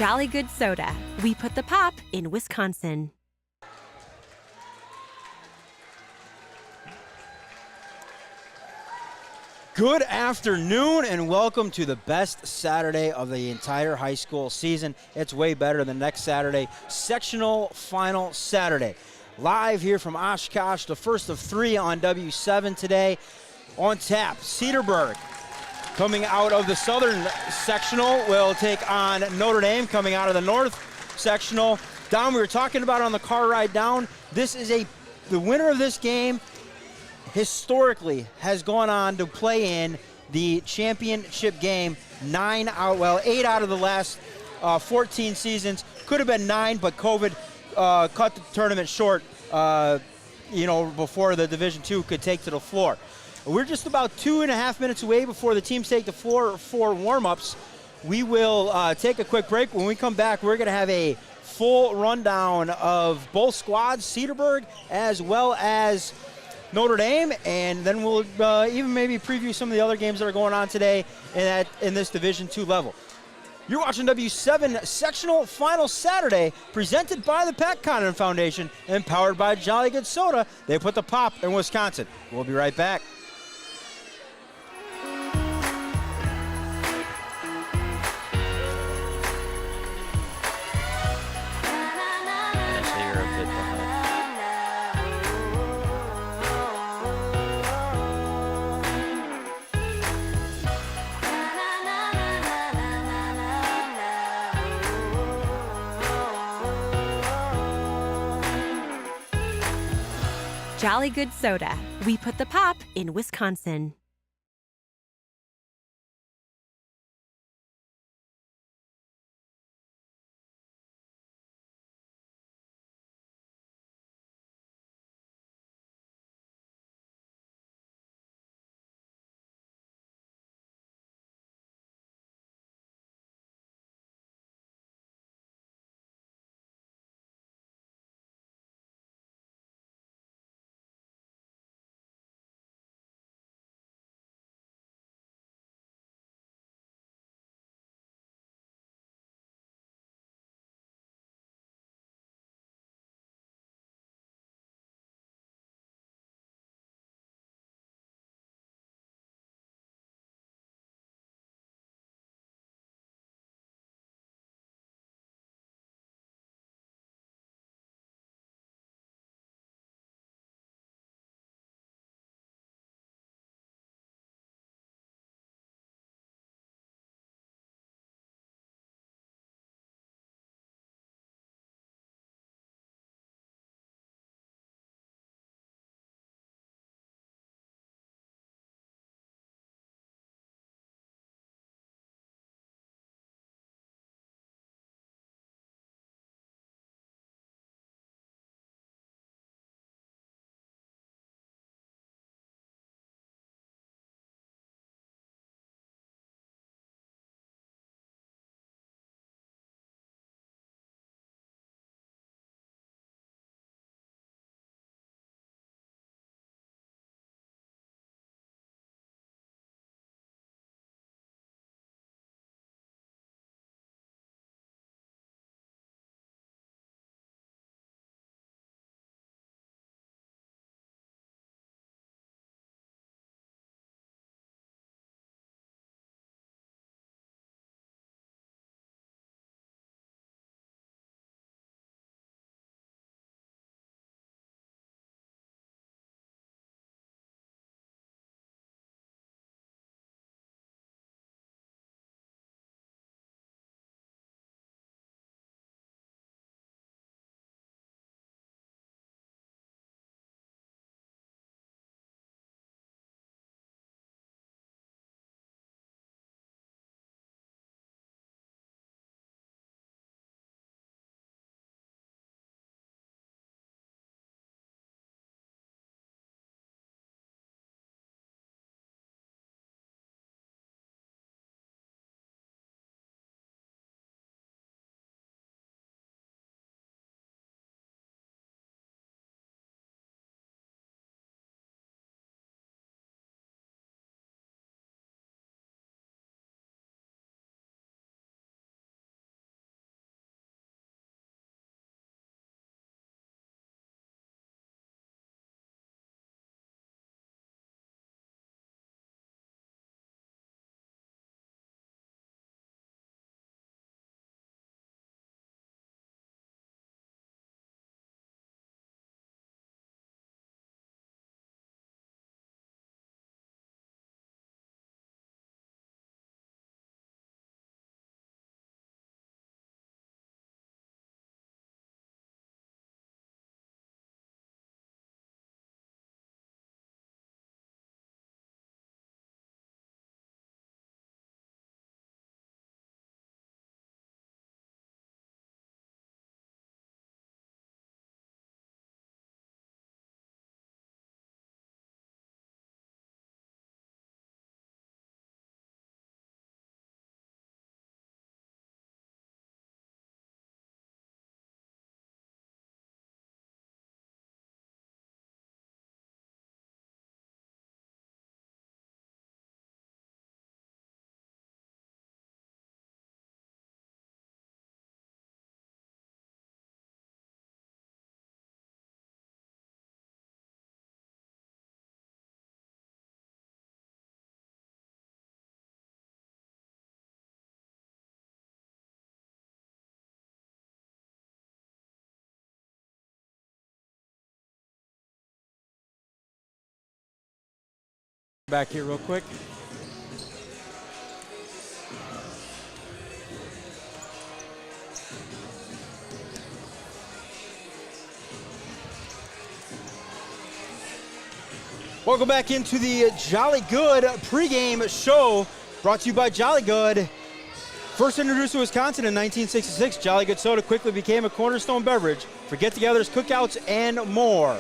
Jolly Good Soda. We put the pop in Wisconsin. Good afternoon and welcome to the best Saturday of the entire high school season. It's way better than next Saturday, Sectional Final Saturday. Live here from Oshkosh, the first of 3 on W7 today. On tap, Cedarburg coming out of the southern sectional will take on Notre Dame coming out of the north sectional. Don, we were talking about on the car ride down, this is the winner of this game historically has gone on to play in the championship game 8 out of the last 14 seasons. Could have been 9, but COVID cut the tournament short, before the Division II could take to the floor. We're just about 2.5 minutes away before the teams take the floor for warm-ups. We will take a quick break. When we come back, we're going to have a full rundown of both squads, Cedarburg as well as Notre Dame, and then we'll even maybe preview some of the other games that are going on today in this Division II level. You're watching W7 Sectional Final Saturday, presented by the Pat Condon Foundation and powered by Jolly Good Soda. They put the pop in Wisconsin. We'll be right back. Jolly Good Soda. We put the pop in Wisconsin. Back here real quick. Welcome back into the Jolly Good pregame show, brought to you by Jolly Good. First introduced to Wisconsin in 1966, Jolly Good soda quickly became a cornerstone beverage for get-togethers, cookouts, and more.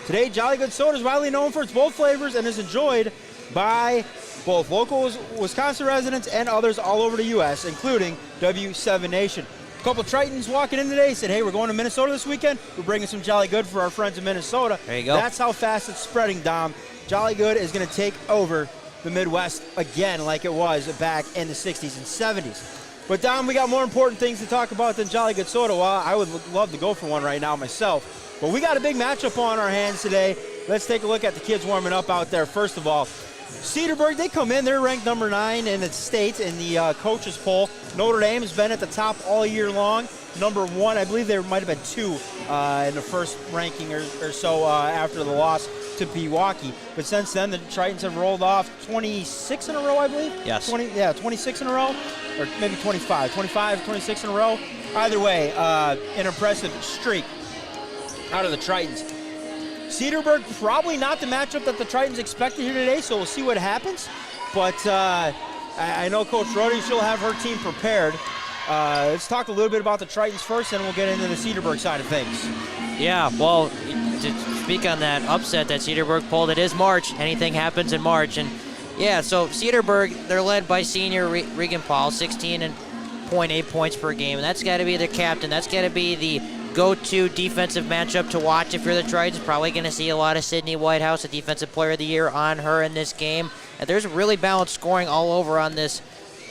Today, Jolly Good soda is widely known for its bold flavors and is enjoyed by both local Wisconsin residents and others all over the U.S., including W7 Nation. A couple Tritons walking in today said, hey, we're going to Minnesota this weekend. We're bringing some Jolly Good for our friends in Minnesota. There you go. That's how fast it's spreading, Dom. Jolly Good is going to take over the Midwest again like it was back in the 60s and 70s. But, Dom, we got more important things to talk about than Jolly Good soda. Well, I would love to go for one right now myself. But we got a big matchup on our hands today. Let's take a look at the kids warming up out there. First of all, Cedarburg, they come in. They're ranked number 9 in the state in the coaches poll. Notre Dame has been at the top all year long. Number 1, I believe there might have been 2 in the first ranking or so after the loss to Pewaukee. But since then, the Tritons have rolled off 26 in a row, I believe? Yes. 26 in a row, or maybe 25, 26 in a row. Either way, an impressive streak out of the Tritons. Cedarburg, probably not the matchup that the Tritons expected here today, so we'll see what happens. But I know Coach Rody, she'll have her team prepared. Let's talk a little bit about the Tritons first, and we'll get into the Cedarburg side of things. Yeah, well, To speak on that upset that Cedarburg pulled, it is March. Anything happens in March. And, yeah, so Cedarburg, they're led by senior Regan Paul, 16.8 points per game. And that's got to be their captain. That's got to be the go-to defensive matchup to watch if you're the Tritons. Probably going to see a lot of Sydney Whitehouse, a Defensive Player of the Year, on her in this game. And there's really balanced scoring all over on this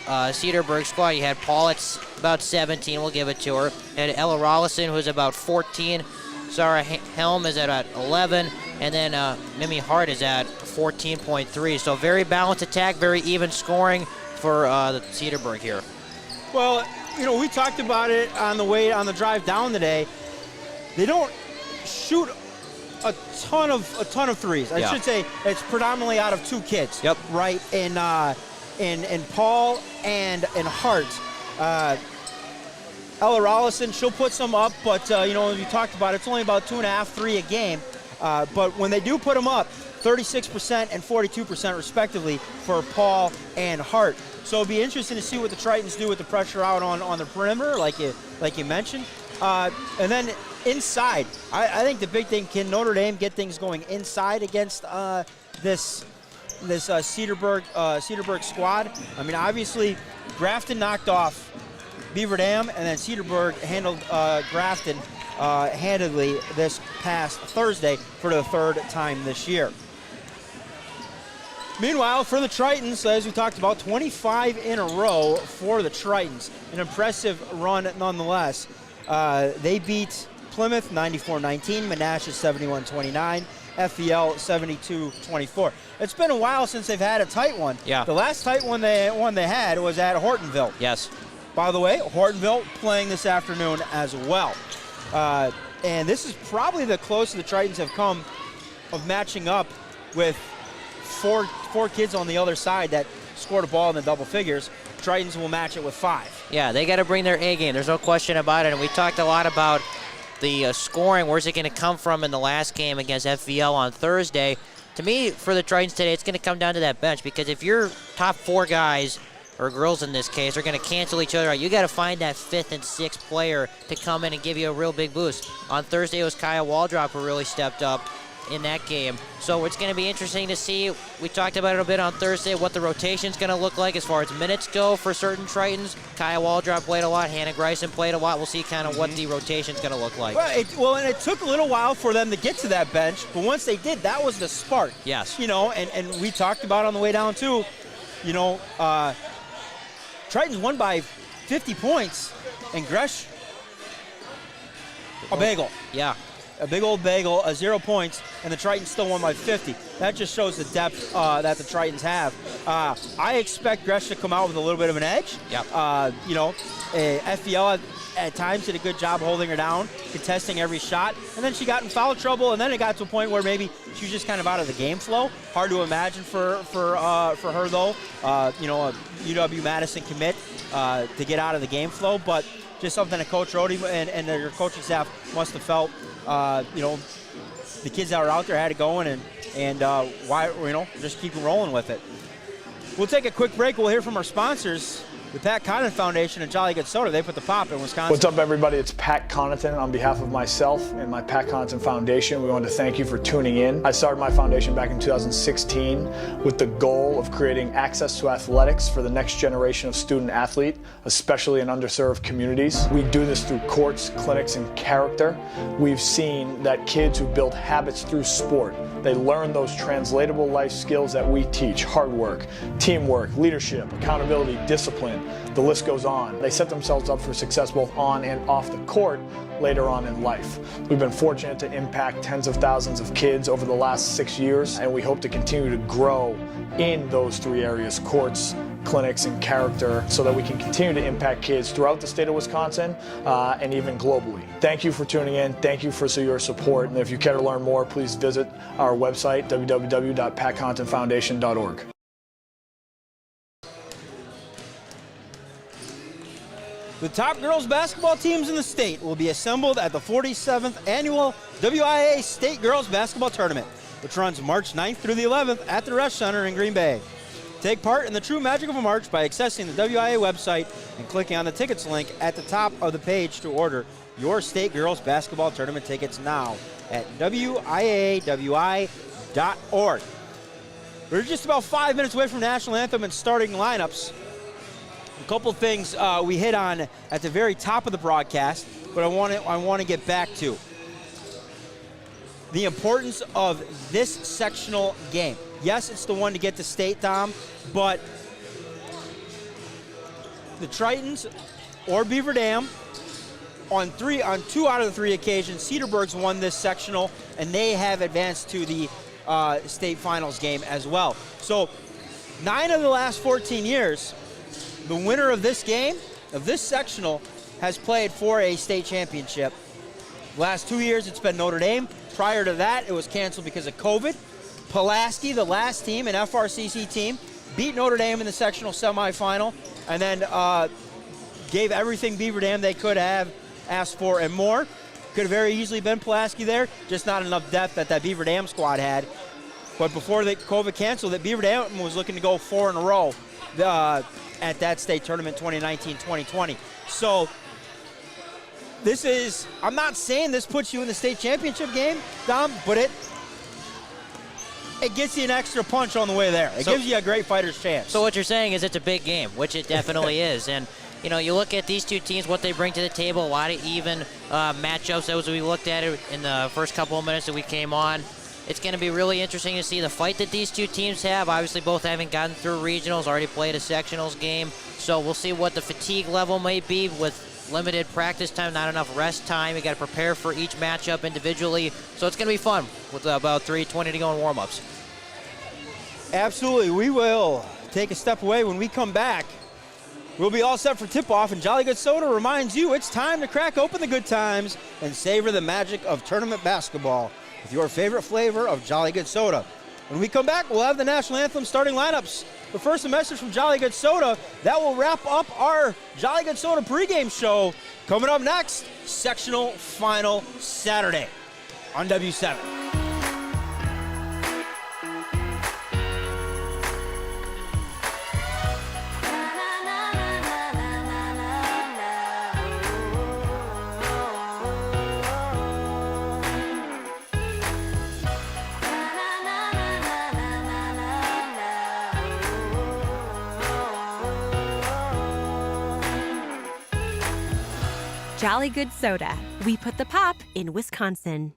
Cedarburg squad. You had Paul at about 17, we'll give it to her. You had Ella Rollison, who's about 14. Sarah Helm is at 11. And then Mimi Hart is at 14.3. So very balanced attack, very even scoring for the Cedarburg here. Well, you know, we talked about it on the drive down today. They don't shoot a ton of threes. I should say it's predominantly out of 2 kids. Yep. Right, in Paul and in Hart. Ella Rollison, she'll put some up, but you know, we talked about it's only about 2.5, 3 a game. But when they do put them up, 36% and 42% respectively for Paul and Hart. So it'll be interesting to see what the Tritons do with the pressure out on the perimeter, like you mentioned. And then inside, I think the big thing, can Notre Dame get things going inside against this Cedarburg squad? I mean, obviously, Grafton knocked off Beaver Dam, and then Cedarburg handled Grafton handedly this past Thursday for the 3rd time this year. Meanwhile, for the Tritons, as we talked about, 25 in a row for the Tritons. An impressive run nonetheless. They beat Plymouth 94-19, Menasha 71-29, FEL 72-24. It's been a while since they've had a tight one. Yeah. The last tight one they had was at Hortonville. Yes. By the way, Hortonville playing this afternoon as well. And this is probably the closest the Tritons have come of matching up with four kids on the other side that scored a ball in the double figures. Tritons will match it with 5. Yeah, they got to bring their A game. There's no question about it. And we talked a lot about the scoring. Where's it going to come from in the last game against FVL on Thursday? To me, for the Tritons today, it's going to come down to that bench, because if your top 4 guys, or girls in this case, are going to cancel each other out, you got to find that 5th and 6th player to come in and give you a real big boost. On Thursday, it was Kaya Waldrop who really stepped up in that game. So it's going to be interesting to see. We talked about it a bit on Thursday, what the rotation's going to look like as far as minutes go for certain Tritons. Kaya Waldrop played a lot. Hannah Greisen played a lot. We'll see kind of what the rotation's going to look like. Well, and it took a little while for them to get to that bench, but once they did, that was the spark. Yes. You know, and we talked about on the way down, too, you know, Tritons won by 50 points, and Gresh, a bagel. Yeah. a big old bagel, 0 points, and the Tritons still won by 50. That just shows the depth that the Tritons have. I expect Gresh to come out with a little bit of an edge. Yep. FVL at times did a good job holding her down, contesting every shot, and then she got in foul trouble, and then it got to a point where maybe she was just kind of out of the game flow. Hard to imagine for her though. A UW-Madison commit to get out of the game flow, but just something that Coach Rhodey and their coaching staff must have felt. The kids that were out there had it going, and just keep rolling with it. We'll take a quick break. We'll hear from our sponsors, the Pat Connaughton Foundation and Jolly Good Soda. They put the pop in Wisconsin. What's up, everybody? It's Pat Connaughton. On behalf of myself and my Pat Connaughton Foundation, we want to thank you for tuning in. I started my foundation back in 2016 with the goal of creating access to athletics for the next generation of student athlete, especially in underserved communities. We do this through courts, clinics, and character. We've seen that kids who build habits through sport, they learn those translatable life skills that we teach: hard work, teamwork, leadership, accountability, discipline. The list goes on. They set themselves up for success both on and off the court later on in life. We've been fortunate to impact tens of thousands of kids over the last 6 years, and we hope to continue to grow in those three areas: courts, clinics, and character, so that we can continue to impact kids throughout the state of Wisconsin and even globally. Thank you for tuning in. Thank you for your support. And if you care to learn more, please visit our website, www.patconaghtonfoundation.org. The top girls basketball teams in the state will be assembled at the 47th Annual WIA State Girls Basketball Tournament, which runs March 9th through the 11th at the Resch Center in Green Bay. Take part in the true magic of a march by accessing the WIA website and clicking on the tickets link at the top of the page to order your State Girls Basketball Tournament tickets now at wiawi.org. We're just about 5 minutes away from National Anthem and starting lineups. A couple things we hit on at the very top of the broadcast, but I want to get back to the importance of this sectional game. Yes, it's the one to get to state, Dom, but the Tritons or Beaver Dam on 2 out of the 3 occasions, Cedarburg's won this sectional, and they have advanced to the state finals game as well. So 9 of the last 14 years, the winner of this game, of this sectional, has played for a state championship. Last 2 years, it's been Notre Dame. Prior to that, it was canceled because of COVID. Pulaski, the last team, an FRCC team, beat Notre Dame in the sectional semifinal, and then gave everything Beaver Dam they could have asked for and more. Could have very easily been Pulaski there, just not enough depth that Beaver Dam squad had. But before the COVID canceled it, Beaver Dam was looking to go 4 in a row at that state tournament 2019-2020. So this is, I'm not saying this puts you in the state championship game, Dom, but it gets you an extra punch on the way there. It gives you a great fighter's chance. So what you're saying is it's a big game, which it definitely is. And, you look at these two teams, what they bring to the table, a lot of even matchups as we looked at it in the first couple of minutes that we came on. It's going to be really interesting to see the fight that these two teams have. Obviously, both haven't gotten through regionals, already played a sectionals game. So we'll see what the fatigue level may be with limited practice time, not enough rest time. You got to prepare for each matchup individually. So it's going to be fun with about 3:20 to go in warm-ups. Absolutely. We will take a step away. When we come back, we'll be all set for tip-off, and Jolly Good Soda reminds you it's time to crack open the good times and savor the magic of tournament basketball with your favorite flavor of Jolly Good Soda. When we come back, we'll have the National Anthem starting lineups. But first, a message from Jolly Good Soda. That will wrap up our Jolly Good Soda pregame show. Coming up next, Sectional Final Saturday on W7. Jolly Good Soda. We put the pop in Wisconsin.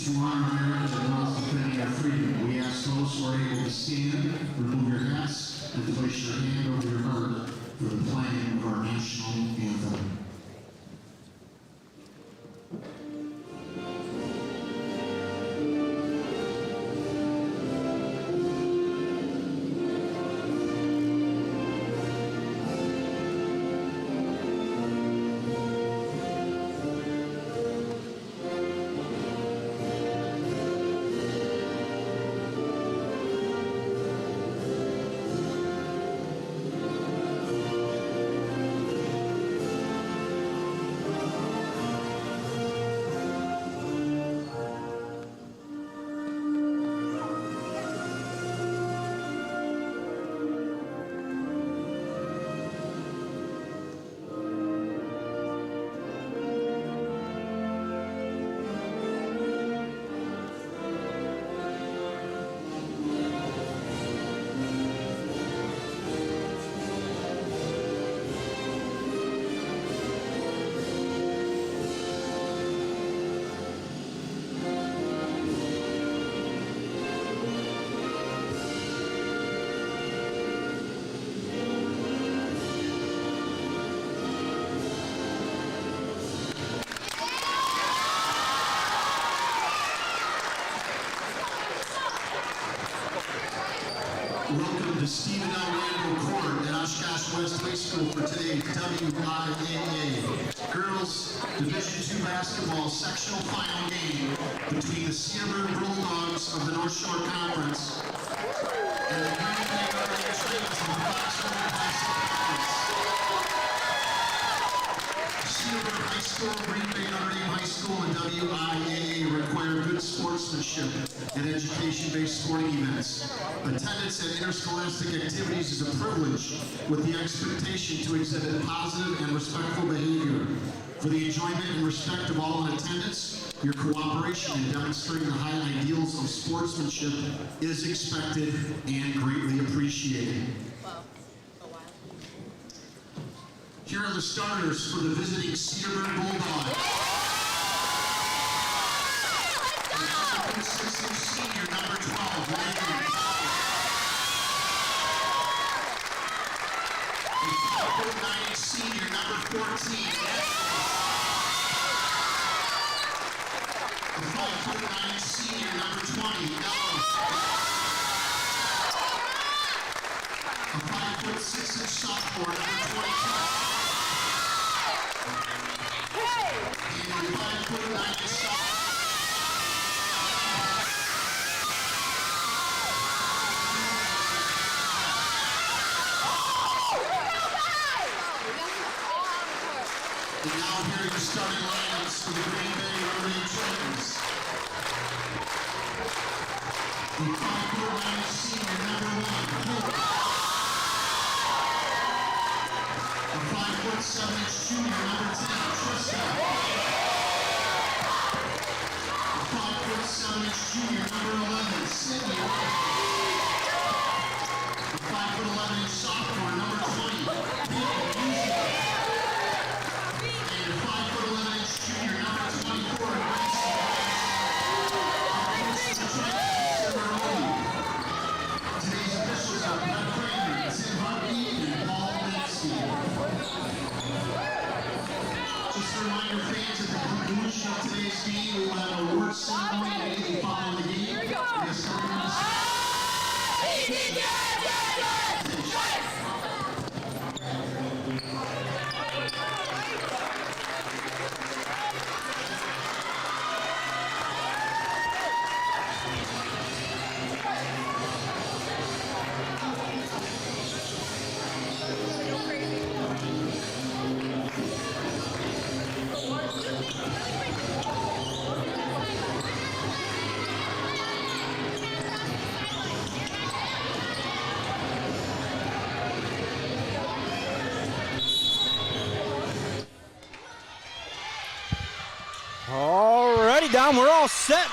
to honor Americans and those defending our freedom. We ask those who are able to stand, remove your hats, and place your hand over your heart for the playing of our national anthem. Welcome to Stephen L. Randall Court at Oshkosh West High School for today's WIAA Girls Division II Basketball Sectional Final game between the Cedarburg Bulldogs of the North Shore Conference and the Green Bay Tritons of the Foxborough Classic Conference. Cedarburg High School, Green Bay Notre Dame High School, and WIAA require good sportsmanship and education-based sporting events. Attendance at interscholastic activities is a privilege with the expectation to exhibit positive and respectful behavior. For the enjoyment and respect of all in attendance, your cooperation in demonstrating the high ideals of sportsmanship is expected and greatly appreciated. Here are the starters for the visiting Cedarburg Bulldogs. 6'6" senior, number 12, Wiaa. A 5'9" senior, number 14, a 5'9" senior, number 20, a 5'6" sophomore, number 22. And a 5'9" sophomore. And now here are your starting lineups for the Green Bay Tritons. The 5'9" senior, number 1, halt. A 5'7" junior, number 10, Tritons. A 5'7" junior, number 11, Sydney. A 5'11" sophomore, number 20, Pregame. And a 5'11" junior, number 24, Today's officials are Pregame, and just a reminder, fans, at the conclusion of today's game, we will have an award ceremony immediately following the game. Alrighty, Dom, we're all set.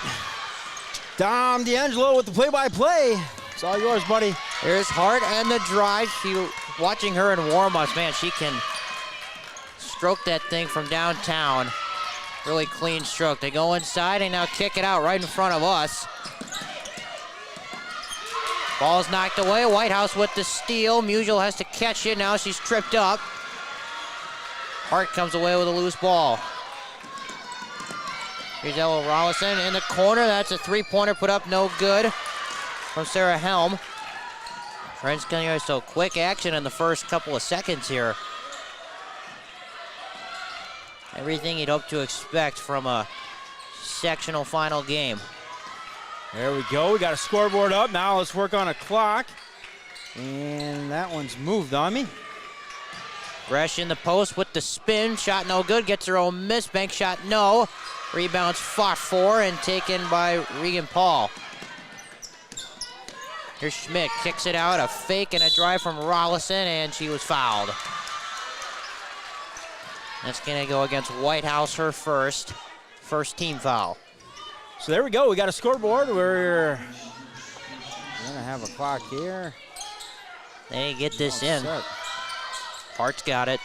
Dom D'Angelo with the play-by-play. It's all yours, buddy. Here's Hart and the drive. Watching her in warm-ups, man, she can stroke that thing from downtown. Really clean stroke. They go inside and now kick it out right in front of us. Ball's knocked away. Whitehouse with the steal. Musial has to catch it. Now she's tripped up. Hart comes away with a loose ball. Here's Ella Rollison in the corner. That's a three-pointer put up, no good from Sarah Helm. Trent's going to so quick action in the first couple of seconds here. Everything you'd hope to expect from a sectional final game. There we go. We got a scoreboard up. Now let's work on a clock. And that one's moved on me. Gresh in the post with the spin. Shot no good. Gets her own miss. Bank shot no. Rebounds fought for and taken by Regan Paul. Here's Schmidt. Kicks it out. A fake and a drive from Rollison, and she was fouled. That's going to go against Whitehouse, her first team foul. So there we go. We got a scoreboard. We're going to have a clock here. They get this in. Hart's got it.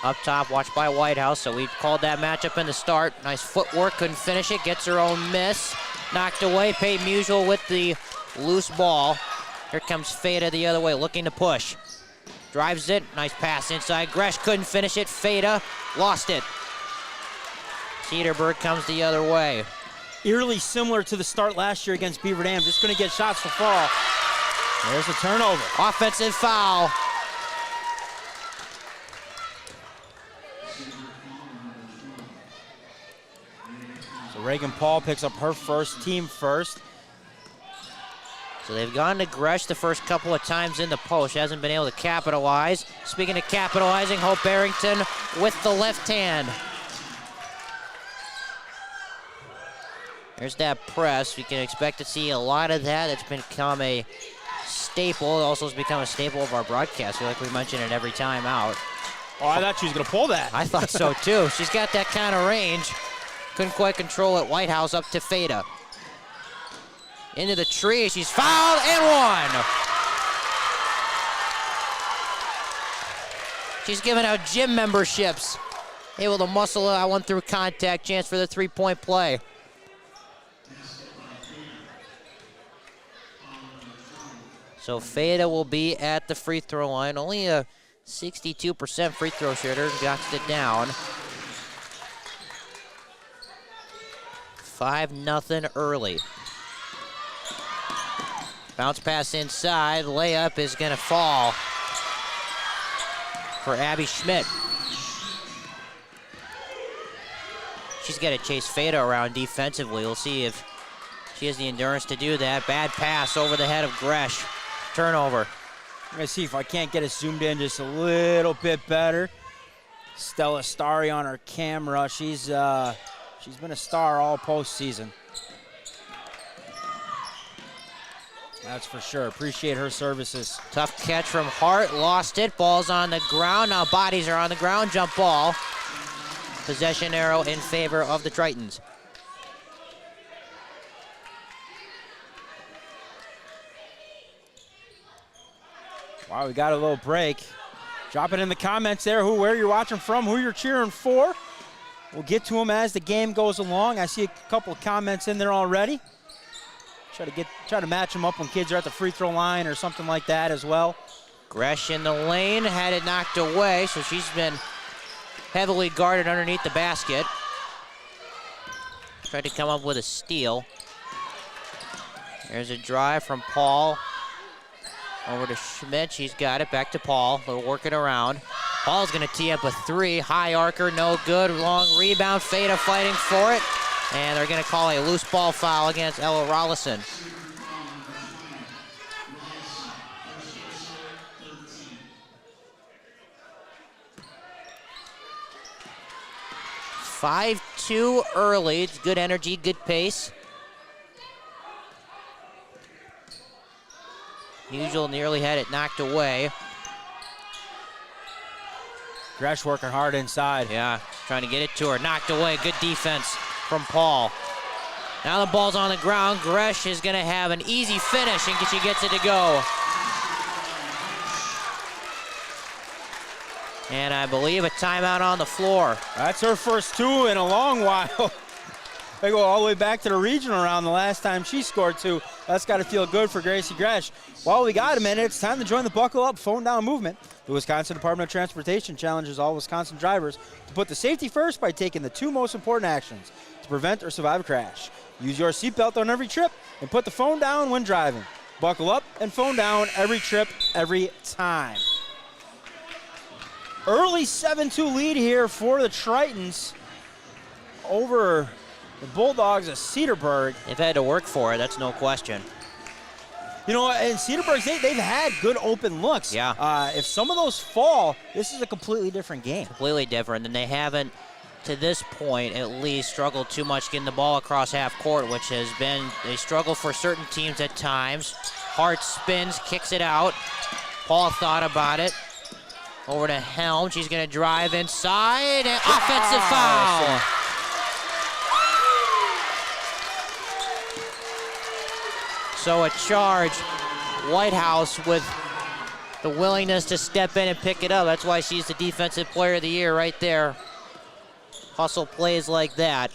Up top, watched by Whitehouse, so we called that matchup in the start. Nice footwork, couldn't finish it. Gets her own miss. Knocked away. Pate Musial with the loose ball. Here comes Feda the other way, looking to push. Drives it. Nice pass inside. Gresh couldn't finish it. Feda lost it. Cedarburg comes the other way. Eerily similar to the start last year against Beaver Dam. Just going to get shots to fall. There's a turnover. Offensive foul. So Reagan Paul picks up her first, team first. So they've gone to Gresh the first couple of times in the post. She hasn't been able to capitalize. Speaking of capitalizing, Hope Barrington with the left hand. There's that press. We can expect to see a lot of that. It's become a staple. It also has become a staple of our broadcast. I feel like we mention it every time out. Oh, I thought she was going to pull that. I thought so too. She's got that kind of range. Couldn't quite control it. Whitehouse up to Feda. Into the tree. She's fouled and one. She's giving out gym memberships. Able to muscle that one through contact. Chance for the three-point play. So Feda will be at the free throw line. Only a 62% free throw shooter. Got it down. 5-0 early. Bounce pass inside. Layup is going to fall for Abby Schmidt. She's got to chase Feda around defensively. We'll see if she has the endurance to do that. Bad pass over the head of Gresh. Turnover. I'm going to see if I can't get it zoomed in just a little bit better. Stella Starry on her camera. She's been a star all postseason. That's for sure. Appreciate her services. Tough catch from Hart. Lost it. Ball's on the ground. Now bodies are on the ground. Jump ball. Possession arrow in favor of the Tritons. Wow, we got a little break. Drop it in the comments there where you're watching from, who you're cheering for. We'll get to them as the game goes along. I see a couple of comments in there already. Try to match them up when kids are at the free throw line or something like that as well. Gresh in the lane, had it knocked away, so she's been heavily guarded underneath the basket. Tried to come up with a steal. There's a drive from Paul. Over to Schmidt, she's got it, back to Paul. They're working around. Paul's gonna tee up a three, high arcer, no good, long rebound, Feda fighting for it. And they're gonna call a loose ball foul against Ella Rollison. (5-2) early, it's good energy, good pace. Musial nearly had it knocked away. Gresh working hard inside. Yeah, trying to get it to her. Knocked away. Good defense from Paul. Now the ball's on the ground. Gresh is going to have an easy finish, and she gets it to go. And I believe a timeout on the floor. That's her first 2 in a long while. They go all the way back to the regional round the last time she scored 2. That's got to feel good for Gracie Gresh. While we got a minute, it's time to join the Buckle Up Phone Down movement. The Wisconsin Department of Transportation challenges all Wisconsin drivers to put the safety first by taking the 2 most important actions to prevent or survive a crash. Use your seatbelt on every trip and put the phone down when driving. Buckle up and phone down every trip, every time. Early 7-2 lead here for the Tritons over the Bulldogs of Cedarburg. They've had to work for it, that's no question. You know, and Cedarburg, they've had good open looks. Yeah. If some of those fall, this is a completely different game. Completely different, and they haven't, to this point at least, struggled too much getting the ball across half court, which has been a struggle for certain teams at times. Hart spins, kicks it out. Paul thought about it. Over to Helm, she's gonna drive inside, and offensive foul. So a charge, Whitehouse with the willingness to step in and pick it up. That's why she's the Defensive Player of the Year right there. Hustle plays like that.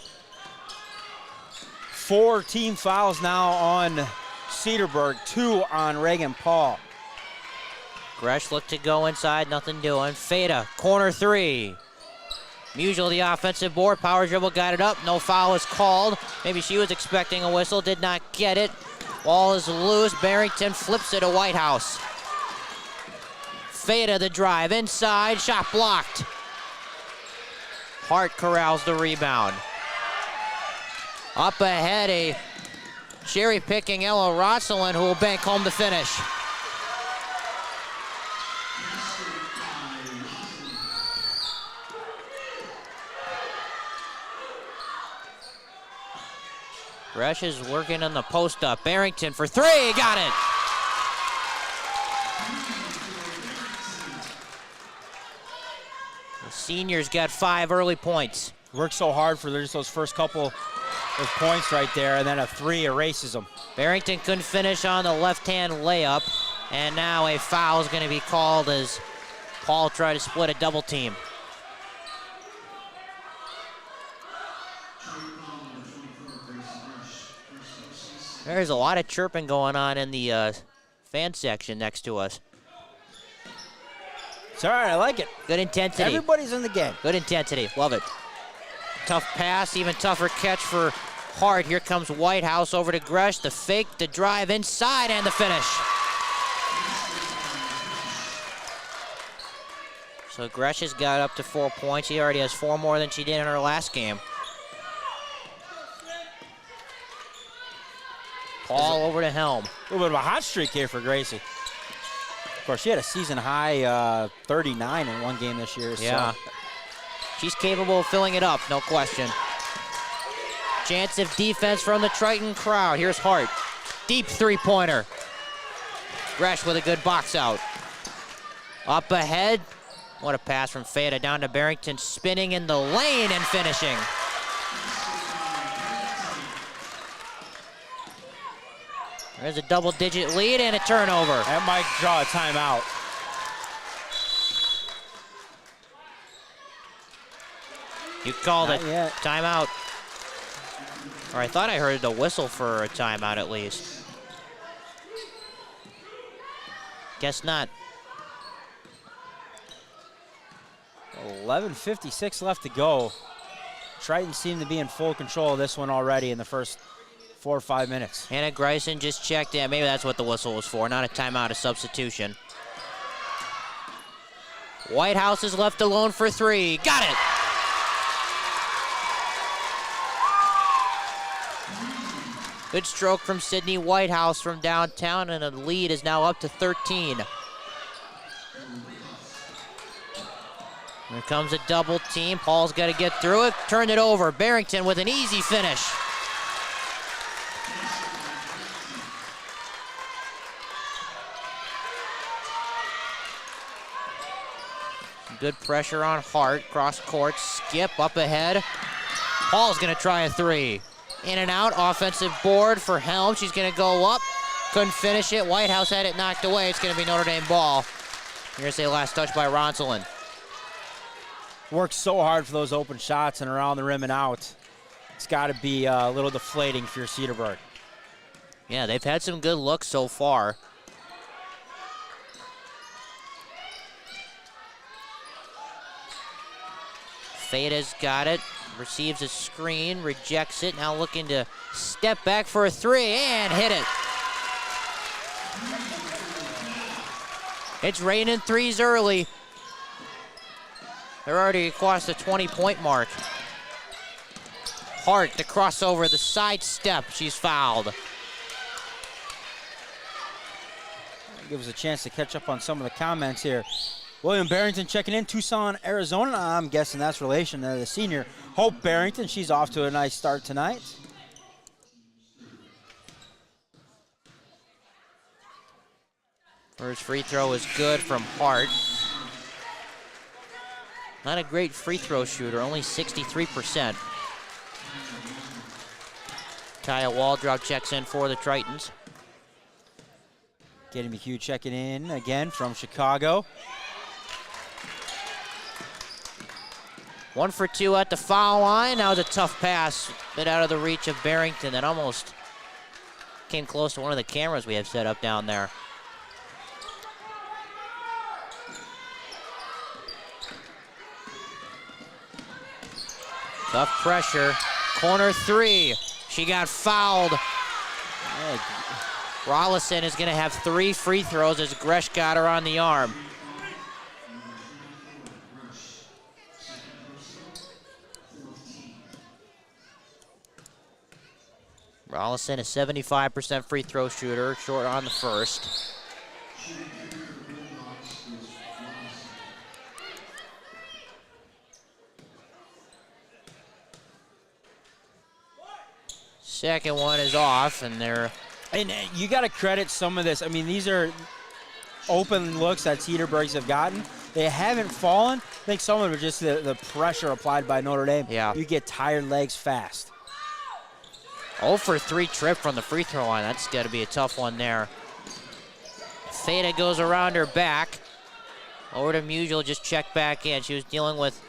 4 team fouls now on Cedarburg, 2 on Reagan Paul. Gresh looked to go inside, nothing doing. Feda, corner 3. Musial the offensive board, power dribble, got it up, no foul is called. Maybe she was expecting a whistle, did not get it. Ball is loose, Barrington flips it to Whitehouse. Feda the drive, inside, shot blocked. Hart corrals the rebound. Up ahead, a cherry-picking Ella Rosalind who will bank home the finish. Gresh is working on the post up. Barrington for 3, got it. The seniors got 5 early points. Worked so hard for just those first couple of points right there, and then a 3 erases them. Barrington couldn't finish on the left-hand layup, and now a foul is going to be called as Paul tried to split a double team. There's a lot of chirping going on in the fan section next to us. It's all right, I like it. Good intensity. Everybody's in the game. Good intensity, love it. Tough pass, even tougher catch for Hart. Here comes Whitehouse over to Gresh. The fake, the drive inside, and the finish. So Gresh has got up to 4 points. She already has 4 more than she did in her last game. Paul over to Helm. A little bit of a hot streak here for Gracie. Of course, she had a season high 39 in one game this year. Yeah. So. She's capable of filling it up, no question. Chance of defense from the Triton crowd. Here's Hart. Deep 3-pointer. Gresh with a good box out. Up ahead. What a pass from Feda down to Barrington, spinning in the lane and finishing. There's a double-digit lead and a turnover. That might draw a timeout. You called it. Not yet. Timeout. Or I thought I heard the whistle for a timeout at least. Guess not. 11:56 left to go. Tritons seem to be in full control of this one already in the first 4 or 5 minutes. Hannah Greisen just checked in. Maybe that's what the whistle was for, not a timeout, a substitution. Whitehouse is left alone for 3. Got it! Good stroke from Sydney Whitehouse from downtown, and the lead is now up to 13. Here comes a double team. Paul's got to get through it. Turned it over. Barrington with an easy finish. Good pressure on Hart. Cross court. Skip up ahead. Paul's going to try a 3. In and out. Offensive board for Helm. She's going to go up. Couldn't finish it. Whitehouse had it knocked away. It's going to be Notre Dame ball. Here's a last touch by Ronselen. work so hard for those open shots and around the rim and out. It's got to be a little deflating for your Cedarburg. Yeah, they've had some good looks so far. Feda's got it, receives a screen, rejects it, now looking to step back for a three and hit it. It's raining threes early. They're already across the 20-point mark. Hart, the crossover, the sidestep, she's fouled. Gives us a chance to catch up on some of the comments here. William Barrington checking in, Tucson, Arizona. I'm guessing that's relation to the senior Hope Barrington. She's off to a nice start tonight. First free throw is good from Hart. Not a great free throw shooter, only 63%. Kaya Waldrop checks in for the Tritons. Katie McHugh checking in again from Chicago. 1 for 2 at the foul line. Now the tough pass, bit out of the reach of Barrington that almost came close to one of the cameras we have set up down there. Tough pressure, corner three. She got fouled. Rollison is gonna have 3 free throws as Gresh got her on the arm. Rollison, a 75% free throw shooter, short on the first. Second one is off, and they're... And you got to credit some of this. I mean, these are open looks that Cedarburgs have gotten. They haven't fallen. I think some of it are just the pressure applied by Notre Dame. Yeah. You get tired legs fast. 0 for 3 trip from the free throw line. That's got to be a tough one there. Feda goes around her back. Over to Musial, just checked back in. She was dealing with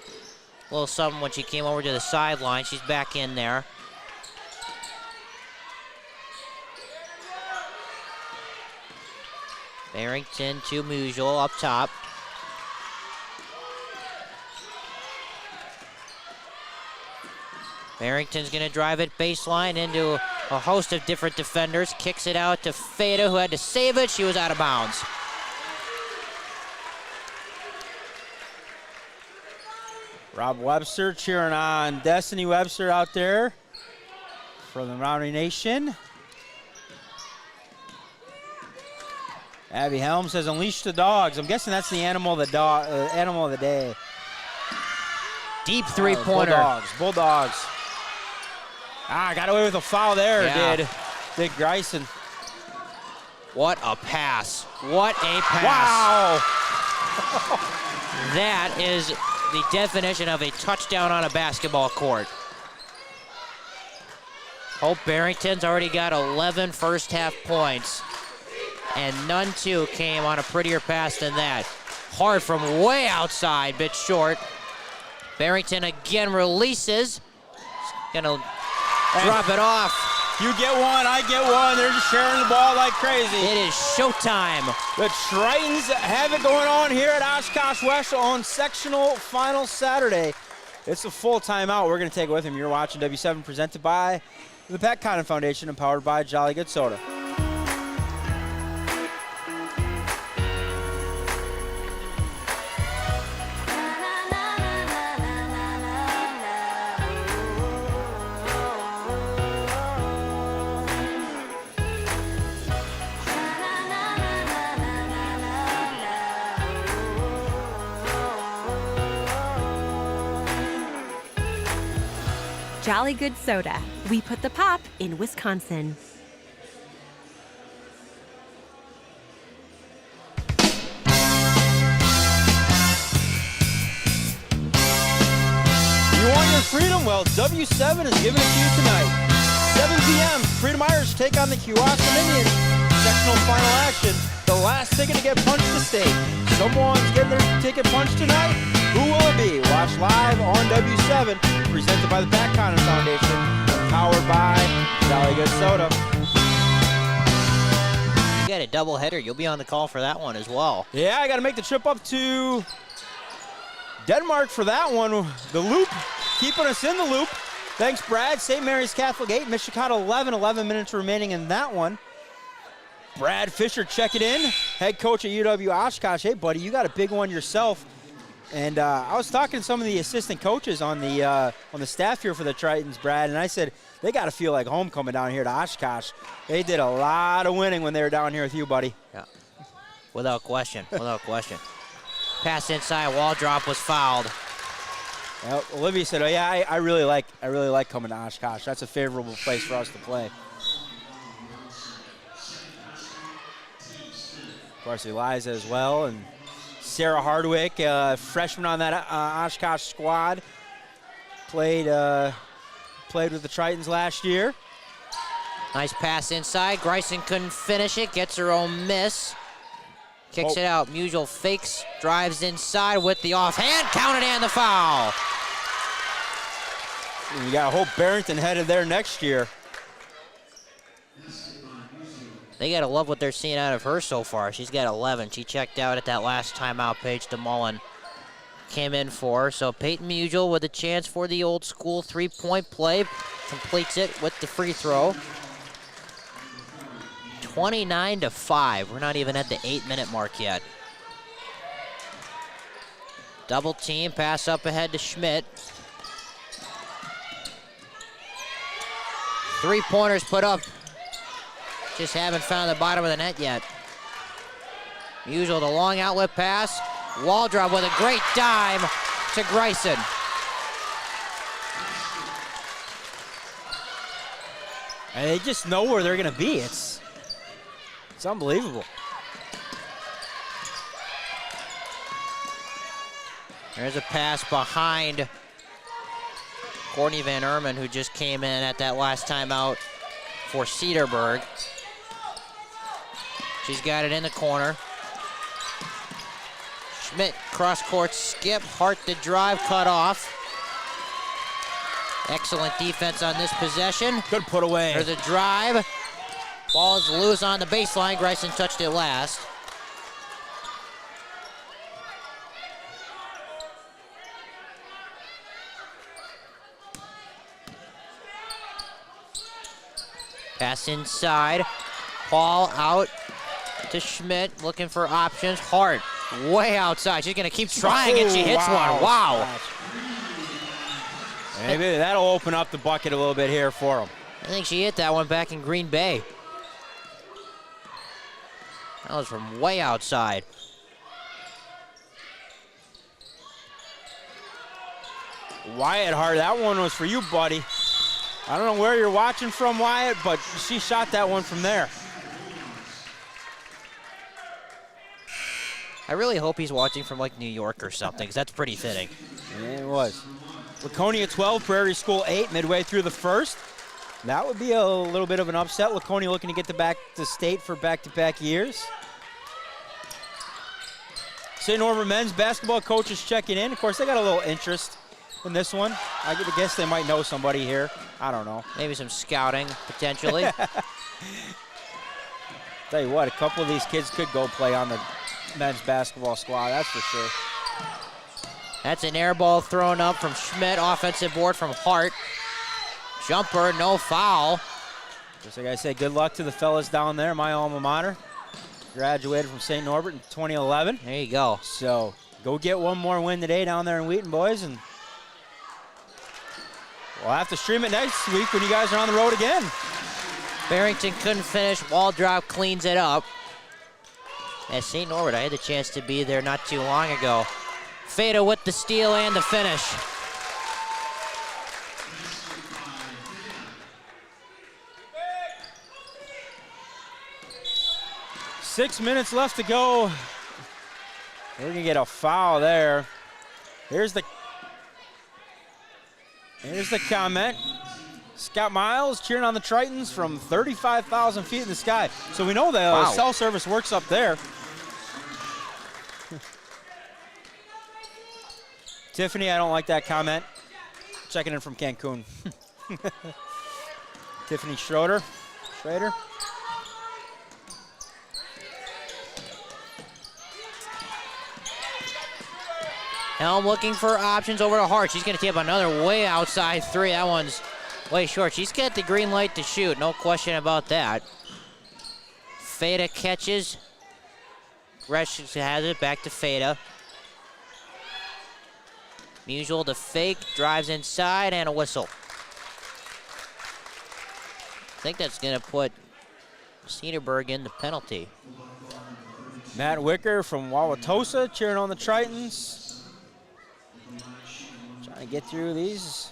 a little something when she came over to the sideline. She's back in there. Barrington to Musial up top. Barrington's gonna drive it baseline into a host of different defenders. Kicks it out to Feda, who had to save it. She was out of bounds. Rob Webster cheering on Destiny Webster out there for the Rowdy Nation. Abby Helms says, "Unleash the dogs." I'm guessing that's the animal of the day. Deep three-pointer. Bulldogs. Got away with a foul there, Yeah. did Greisen. What a pass. What a pass. Wow. That is the definition of a touchdown on a basketball court. Hope Barrington's already got 11 first half points, and none two came on a prettier pass than that. Hard from way outside, bit short. Barrington again releases. Gonna drop it off. You get one, I get one. They're just sharing the ball like crazy. It is showtime. The Tritons have it going on here at Oshkosh West on Sectional Final Saturday. It's a full timeout. We're going to take it with him. You're watching W7 presented by the Pat Cotton Foundation and powered by Jolly Good Soda. Jolly Good Soda. We put the pop in Wisconsin. You want your freedom? Well, W7 is giving it to you tonight. 7 p.m., Freedom Irish take on the Kewaskum Indians. Sectional final action. The last ticket to get punched to state. Someone's getting their ticket punched tonight. Who will it be? Watch live on W7, presented by the Pat Condon Foundation, powered by Jolly Good Soda. You got a doubleheader. You'll be on the call for that one as well. Yeah, I got to make the trip up to Denmark for that one. The loop, keeping us in the loop. Thanks, Brad. St. Mary's Catholic 8, Michigan 11 minutes remaining in that one. Brad Fisher checking in, head coach at UW Oshkosh. Hey, buddy, you got a big one yourself. And I was talking to some of the assistant coaches on the staff here for the Tritons, Brad, and I said, they got to feel like home coming down here to Oshkosh. They did a lot of winning when they were down here with you, buddy. Yeah, without question, without question. Pass inside, wall drop was fouled. Well, Olivia said, "Oh yeah, I really like coming to Oshkosh. That's a favorable place for us to play." Of course, Eliza as well, and Sarah Hardwick, freshman on that Oshkosh squad, played with the Tritons last year. Nice pass inside. Greisen couldn't finish it. Gets her own miss. Kicks it out. Musial fakes, drives inside with the offhand. Counted and the foul. You got Hope Barrington headed there next year. They got to love what they're seeing out of her so far. She's got 11. She checked out at that last timeout. Paige DeMullen came in for her. So Peyton Musial with a chance for the old school three-point play. Completes it with the free throw. 29-5. We're not even at the 8-minute mark yet. Double team, pass up ahead to Schmidt. Three-pointers put up. Just haven't found the bottom of the net yet. Musial, the long outlet pass. Waldrop with a great dime to Greisen. And they just know where they're going to be. It's unbelievable. There's a pass behind Courtney Van Erman, who just came in at that last timeout for Cedarburg. She's got it in the corner. Schmidt, cross-court skip. Hart the drive, cut off. Excellent defense on this possession. Good put away. There's a drive. Ball is loose on the baseline. Greisen touched it last. Pass inside. Paul out to Schmidt, looking for options. Hart, way outside. She's going to keep trying, and she hits one. Wow. Maybe that'll open up the bucket a little bit here for them. I think she hit that one back in Green Bay. That was from way outside. Wyatt Hart, that one was for you, buddy. I don't know where you're watching from, Wyatt, but she shot that one from there. I really hope he's watching from like New York or something, because that's pretty fitting. Yeah, it was. Laconia 12, Prairie School 8, midway through the first. That would be a little bit of an upset. Laconia looking to get back to state for back-to-back years. St. Norbert men's basketball coaches checking in. Of course, they got a little interest in this one. I guess they might know somebody here. I don't know. Maybe some scouting, potentially. Tell you what, a couple of these kids could go play on the men's basketball squad, that's for sure. That's an air ball thrown up from Schmidt. Offensive board from Hart. Jumper, no foul. Just like I said, good luck to the fellas down there, my alma mater. Graduated from St. Norbert in 2011. There you go. So go get one more win today down there in Wheaton, boys, and we'll have to stream it next week when you guys are on the road again. Barrington couldn't finish. Waldrop cleans it up. At St. Norbert, I had the chance to be there not too long ago. Feda with the steal and the finish. Six minutes left to go. We're gonna get a foul there. Here's the comment. Scott Miles cheering on the Tritons from 35,000 feet in the sky. So we know the cell service works up there. Tiffany, I don't like that comment. Checking in from Cancun. Tiffany Schrader. Helm looking for options over to Hart. She's going to tee up another way outside three. That one's way short. She's got the green light to shoot. No question about that. Feda catches. Gresh has it. Back to Feda. Musial to fake. Drives inside and a whistle. I think that's going to put Cedarburg in the penalty. Matt Wicker from Wauwatosa cheering on the Tritons. Trying to get through these.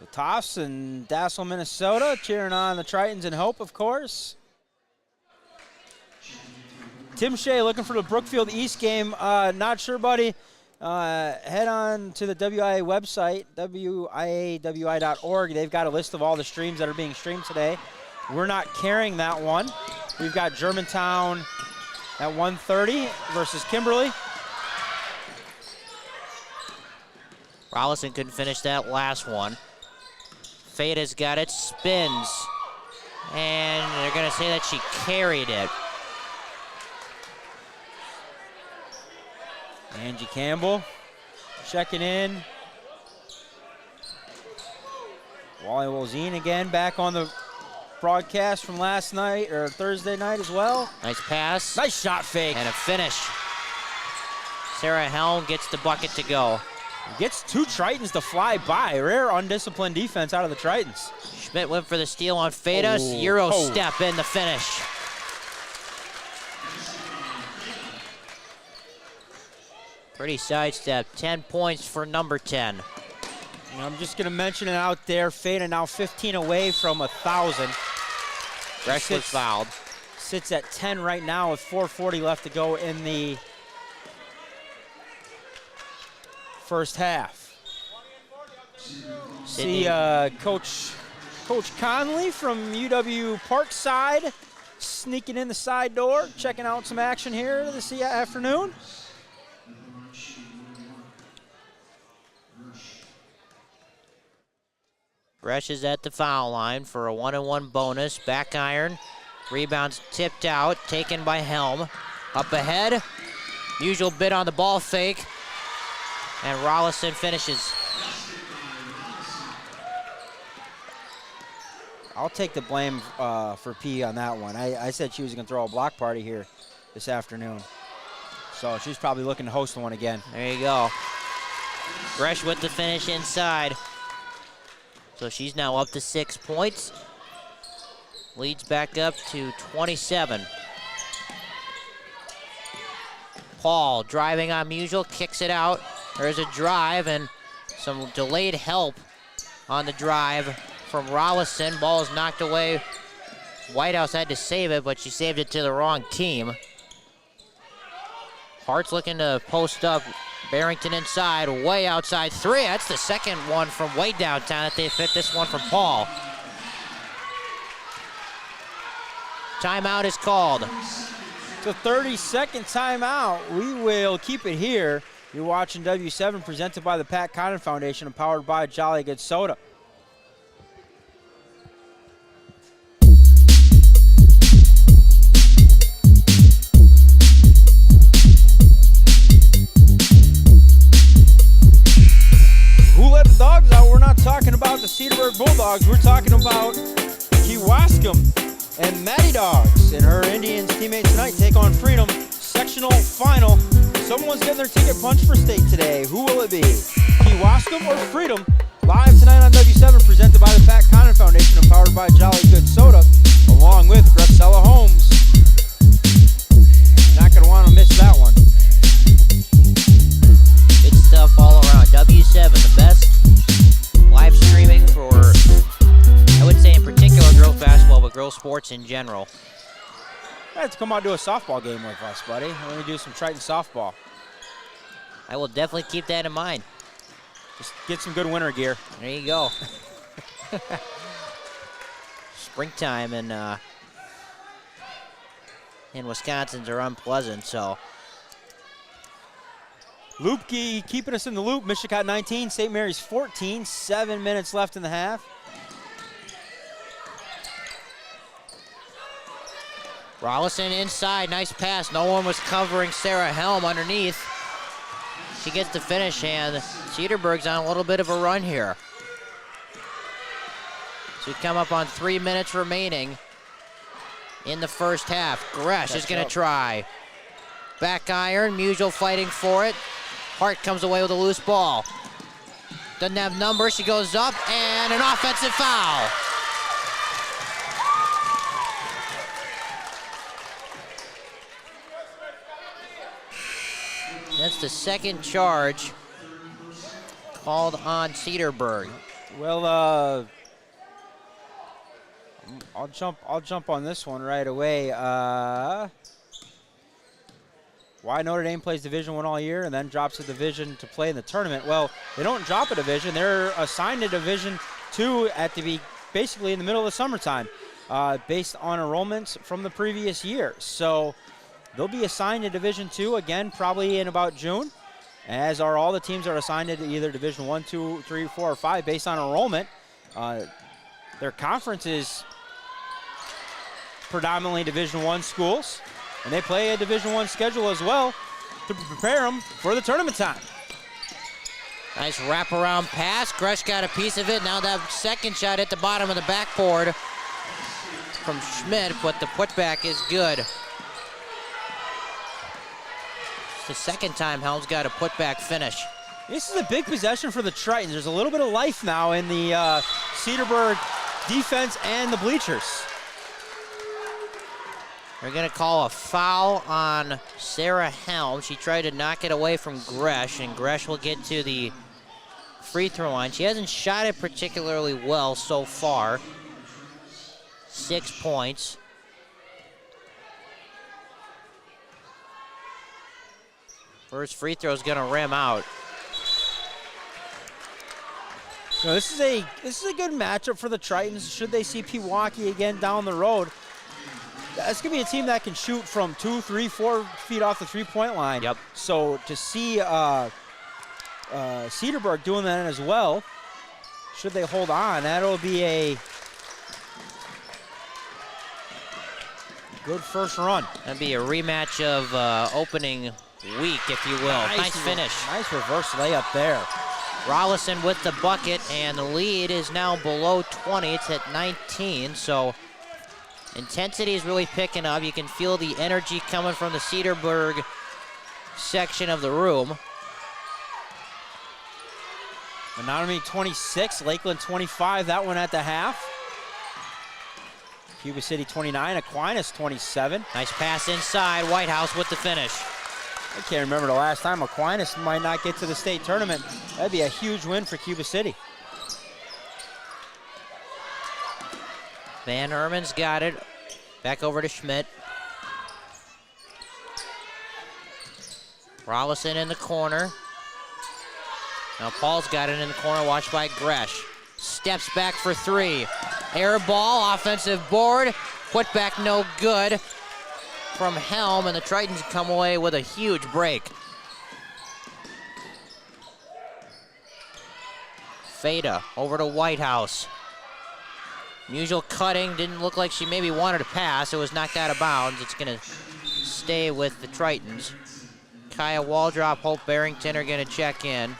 The Toffs and Dassel, Minnesota cheering on the Tritons and Hope, of course. Tim Shea looking for the Brookfield East game. Not sure, buddy. Head on to the WIA website, wiawi.org. They've got a list of all the streams that are being streamed today. We're not carrying that one. We've got Germantown at 1:30 versus Kimberly. Rollison couldn't finish that last one. Feda's got it, spins. And they're going to say that she carried it. Angie Campbell checking in. Wally Wolzine again back on the broadcast from last night, or Thursday night as well. Nice pass. Nice shot fake. And a finish. Sarah Helm gets the bucket to go. Gets two Tritons to fly by. Rare undisciplined defense out of the Tritons. Schmidt went for the steal on Feda. Euro step in the finish. Pretty sidestep. 10 points for number 10. And I'm just going to mention it out there. Feda now 15 away from 1,000. Gresh was fouled. Sits at 10 right now with 4:40 left to go in the first half. See Coach Conley from UW Parkside sneaking in the side door, checking out some action here this afternoon. Gresh is at the foul line for a 1-on-1 bonus. Back iron. Rebounds tipped out, taken by Helm. Up ahead. Usual bit on the ball fake. And Rollison finishes. I'll take the blame for P on that one. I said she was going to throw a block party here this afternoon. So she's probably looking to host one again. There you go. Gresh with the finish inside. So she's now up to 6 points. Leads back up to 27. Paul driving on Musial, kicks it out. There's a drive and some delayed help on the drive from Rollison. Ball is knocked away. Whitehouse had to save it, but she saved it to the wrong team. Hart's looking to post up. Barrington inside, way outside three. That's the second one from way downtown that they fit this one from Paul. Timeout is called. It's a 30-second timeout. We will keep it here. You're watching W7 presented by the Pat Condon Foundation and powered by Jolly Good Soda. Who let the dogs out? We're not talking about the Cedarburg Bulldogs. We're talking about Kewaskum and Matty Dogs and her Indians teammates tonight take on Freedom. Sectional Final. Someone's getting their ticket punched for state today. Who will it be? Kewaskum or Freedom? Live tonight on W7 presented by the Pat Condon Foundation and powered by Jolly Good Soda along with Gracella Homes. You're not going to want to miss that one. Good stuff all around. W7, the best live streaming for, I would say in particular, girls basketball, but girls sports in general. You have to come out and do a softball game with us, buddy. We're going to do some Triton softball. I will definitely keep that in mind. Just get some good winter gear. There you go. Springtime in Wisconsin's are unpleasant, so Lupke keeping us in the loop. Mishicot 19, St. Mary's 14. 7 minutes left in the half. Rollison inside, nice pass. No one was covering Sarah Helm underneath. She gets the finish, and Cedarburg's on a little bit of a run here. So we come up on 3 minutes remaining in the first half. Gresh is going to try. Back iron, Musial fighting for it. Hart comes away with a loose ball. Doesn't have numbers, she goes up, and an offensive foul. That's the second charge called on Cedarburg. Well, I'll jump on this one right away. Why Notre Dame plays Division I all year and then drops a division to play in the tournament? Well, they don't drop a division. They're assigned to Division II basically in the middle of the summertime, based on enrollments from the previous year. So they'll be assigned to Division II again, probably in about June, as are all the teams that are assigned to either Division I, II, III, IV, or V based on enrollment. Their conference is predominantly Division I schools, and they play a Division I schedule as well to prepare them for the tournament time. Nice wraparound pass. Gresh got a piece of it. Now that second shot at the bottom of the backboard from Schmidt, but the putback is good. It's the second time Helm's got a putback finish. This is a big possession for the Tritons. There's a little bit of life now in the Cedarburg defense and the bleachers. They're going to call a foul on Sarah Helm. She tried to knock it away from Gresh, and Gresh will get to the free throw line. She hasn't shot it particularly well so far. 6 points. First free throw is going to rim out. You know, this is a good matchup for the Tritons. Should they see Pewaukee again down the road, that's going to be a team that can shoot from 2, 3, 4 feet off the three-point line. Yep. So to see Cedarburg doing that as well, should they hold on, that'll be a good first run. That'd be a rematch of opening week, if you will. Nice finish. Nice reverse layup there. Rollison with the bucket, and the lead is now below 20. It's at 19, so intensity is really picking up. You can feel the energy coming from the Cedarburg section of the room. Menominee 26, Lakeland 25, that one at the half. Cuba City 29, Aquinas 27. Nice pass inside, Whitehouse with the finish. I can't remember the last time Aquinas might not get to the state tournament. That'd be a huge win for Cuba City. Van Herman's got it. Back over to Schmidt. Rollison in the corner. Now Paul's got it in the corner, watched by Gresh. Steps back for three. Air ball, offensive board. Put back no good from Helm, and the Tritons come away with a huge break. Fada over to Whitehouse. Musial cutting, didn't look like she maybe wanted to pass. It was knocked out of bounds. It's going to stay with the Tritons. Kaya Waldrop, Hope Barrington are going to check in.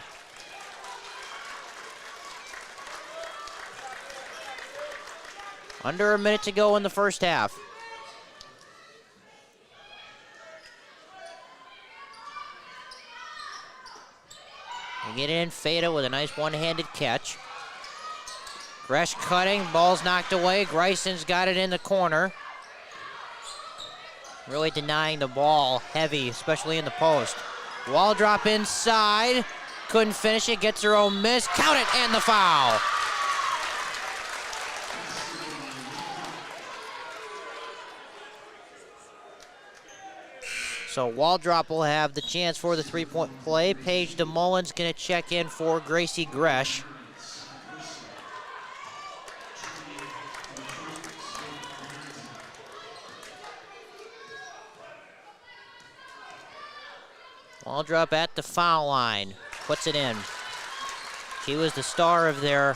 Under a minute to go in the first half. We get in, Fada with a nice one-handed catch. Gresh cutting, ball's knocked away. Greison's got it in the corner. Really denying the ball heavy, especially in the post. Wall drop inside, couldn't finish it, gets her own miss. Count it, and the foul. So Waldrop will have the chance for the three-point play. Paige DeMullen's going to check in for Gracie Gresh. Ball drop at the foul line. Puts it in. She was the star of their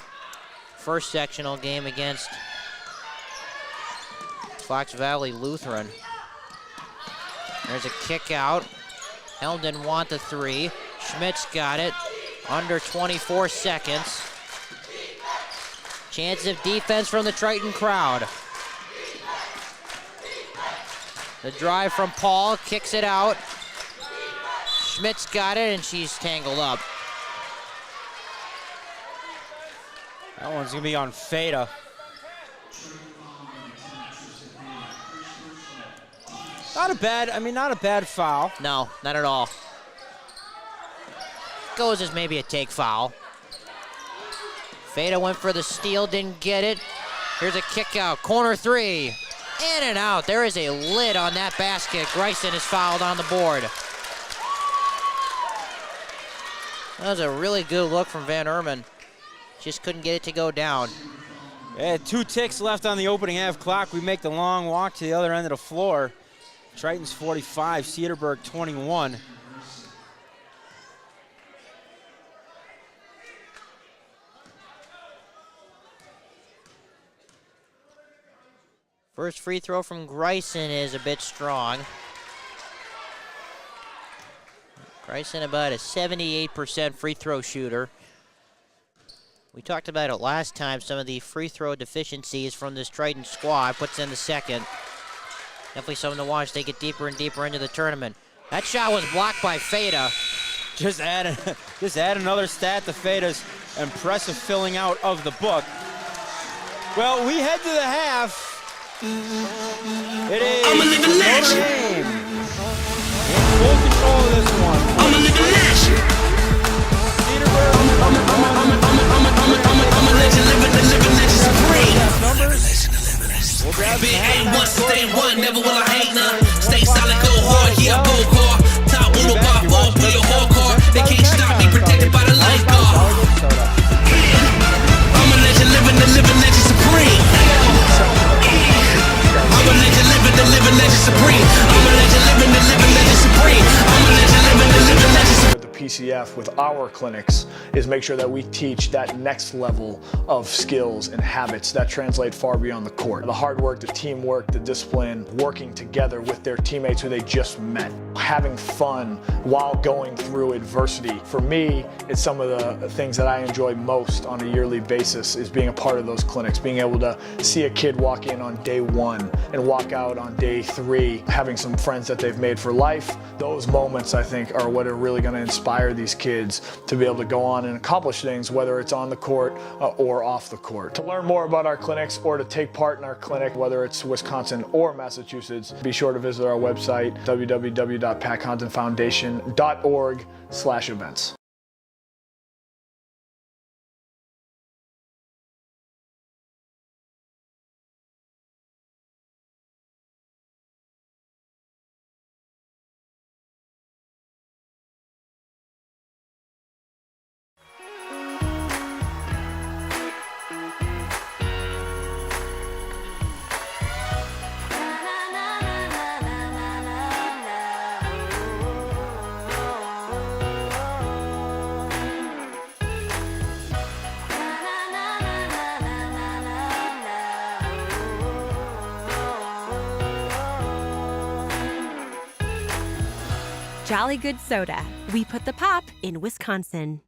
first sectional game against Fox Valley Lutheran. There's a kick out. Helm didn't want the three. Schmidt's got it. Under 24 seconds. Chance of defense from the Triton crowd. The drive from Paul, kicks it out. Schmidt's got it, and she's tangled up. That one's gonna be on Feta. Not a bad foul. No, not at all. Goes as maybe a take foul. Feta went for the steal, didn't get it. Here's a kick out, corner three. In and out, there is a lid on that basket. Greisen is fouled on the board. That was a really good look from Van Erman. Just couldn't get it to go down. Yeah, 2 ticks left on the opening half clock. We make the long walk to the other end of the floor. Tritons 45, Cedarburg 21. First free throw from Greisen is a bit strong. Greisen about a 78% free throw shooter. We talked about it last time, some of the free throw deficiencies from this Triton squad. Puts in the second. Definitely something to watch. They get deeper and deeper into the tournament. That shot was blocked by Feta. Just add another stat to Feta's impressive filling out of the book. Well, we head to the half. It is Notre Dame in full control of this one. I'm a living legend. Cedarburg. I'm a legend, living legend supreme. We'll grab Big some aim, halftime once scores. stay one, never will I hate none. Stay solid, go hard, yeah, I go hard. Top on the bar, ball, play a hardcore. They can't stop me, protected by the light guard. I'm a legend, living legend supreme. I'm a legend, living legend supreme. I'm a legend, living legend supreme. I'm a legend, living legend supreme. The PCF with our clinics is make sure that we teach that next level of skills and habits that translate far beyond the court. The hard work, the teamwork, the discipline, working together with their teammates who they just met, having fun while going through adversity. For me, it's some of the things that I enjoy most on a yearly basis is being a part of those clinics, being able to see a kid walk in on day 1 and walk out on day 3, having some friends that they've made for life. Those moments, I think, are what are really going to inspire these kids to be able to go on and accomplish things, whether it's on the court or off the court. To learn more about our clinics or to take part in our clinic, whether it's Wisconsin or Massachusetts, be sure to visit our website, www.patcontinfoundation.org/events. Jolly Good Soda. We put the pop in Wisconsin.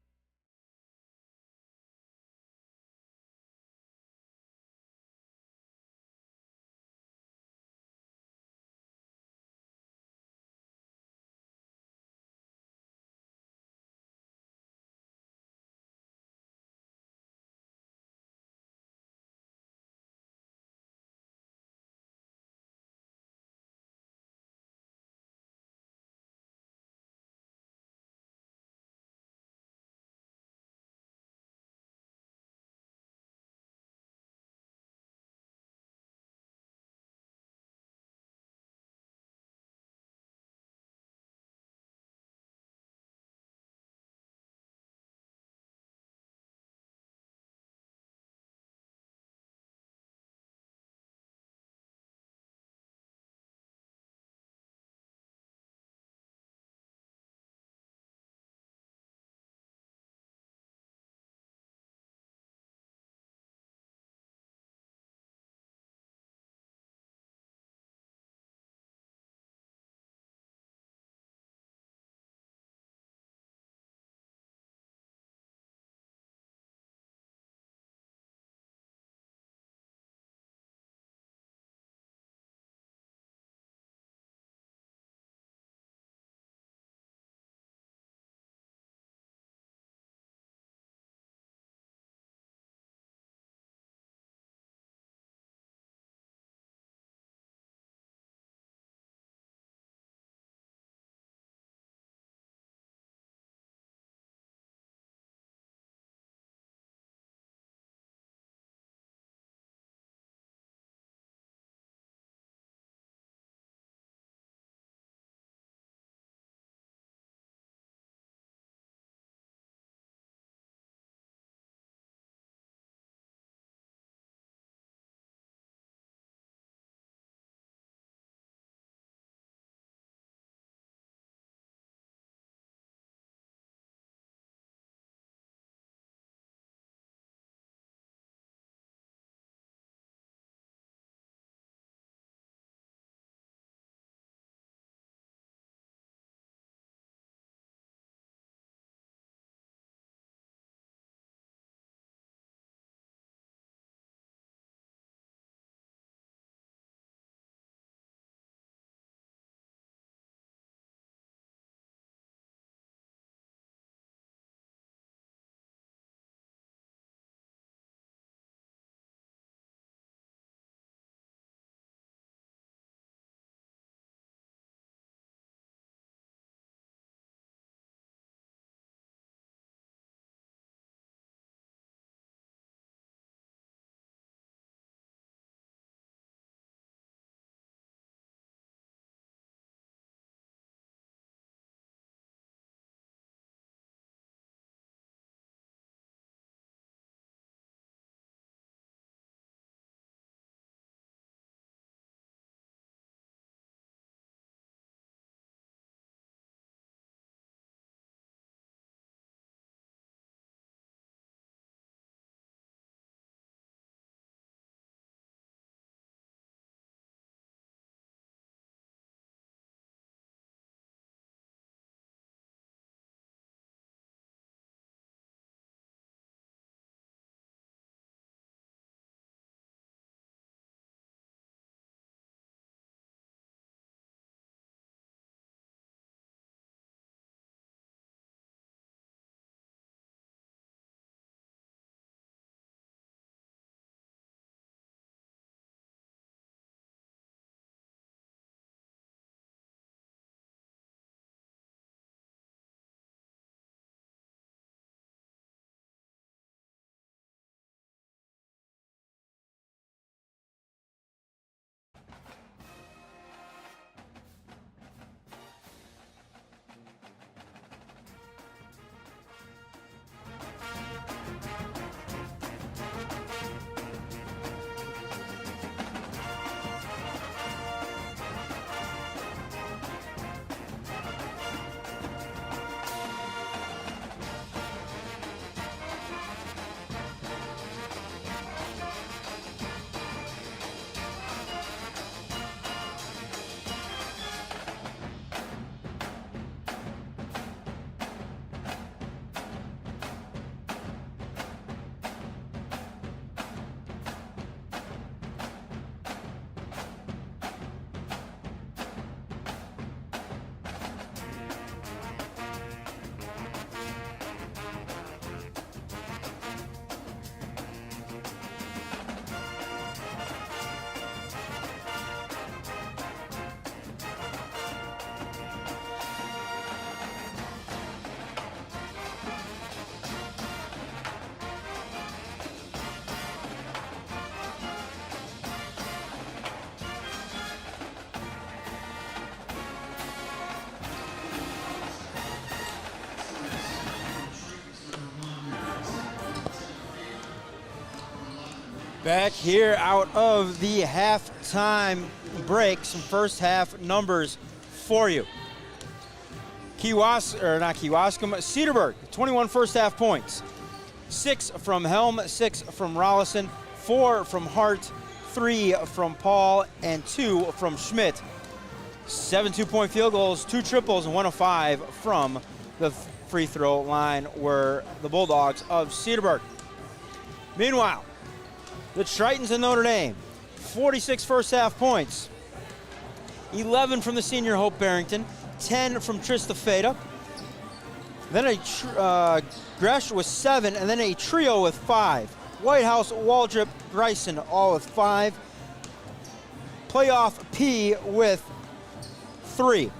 Back here out of the halftime break, some first half numbers for you. Cedarburg, 21 first half points. 6 from Helm, 6 from Rollison, 4 from Hart, 3 from Paul, and 2 from Schmidt. 7 two-point field goals, 2 triples, and 1 of 5 from the free throw line were the Bulldogs of Cedarburg. Meanwhile, the Tritons in Notre Dame, 46 first half points. 11 from the senior Hope Barrington, 10 from Trista Feta. Then a Gresh with 7, and then a trio with 5. Whitehouse, Waldrip, Greisen, all with 5. Playoff P with 3.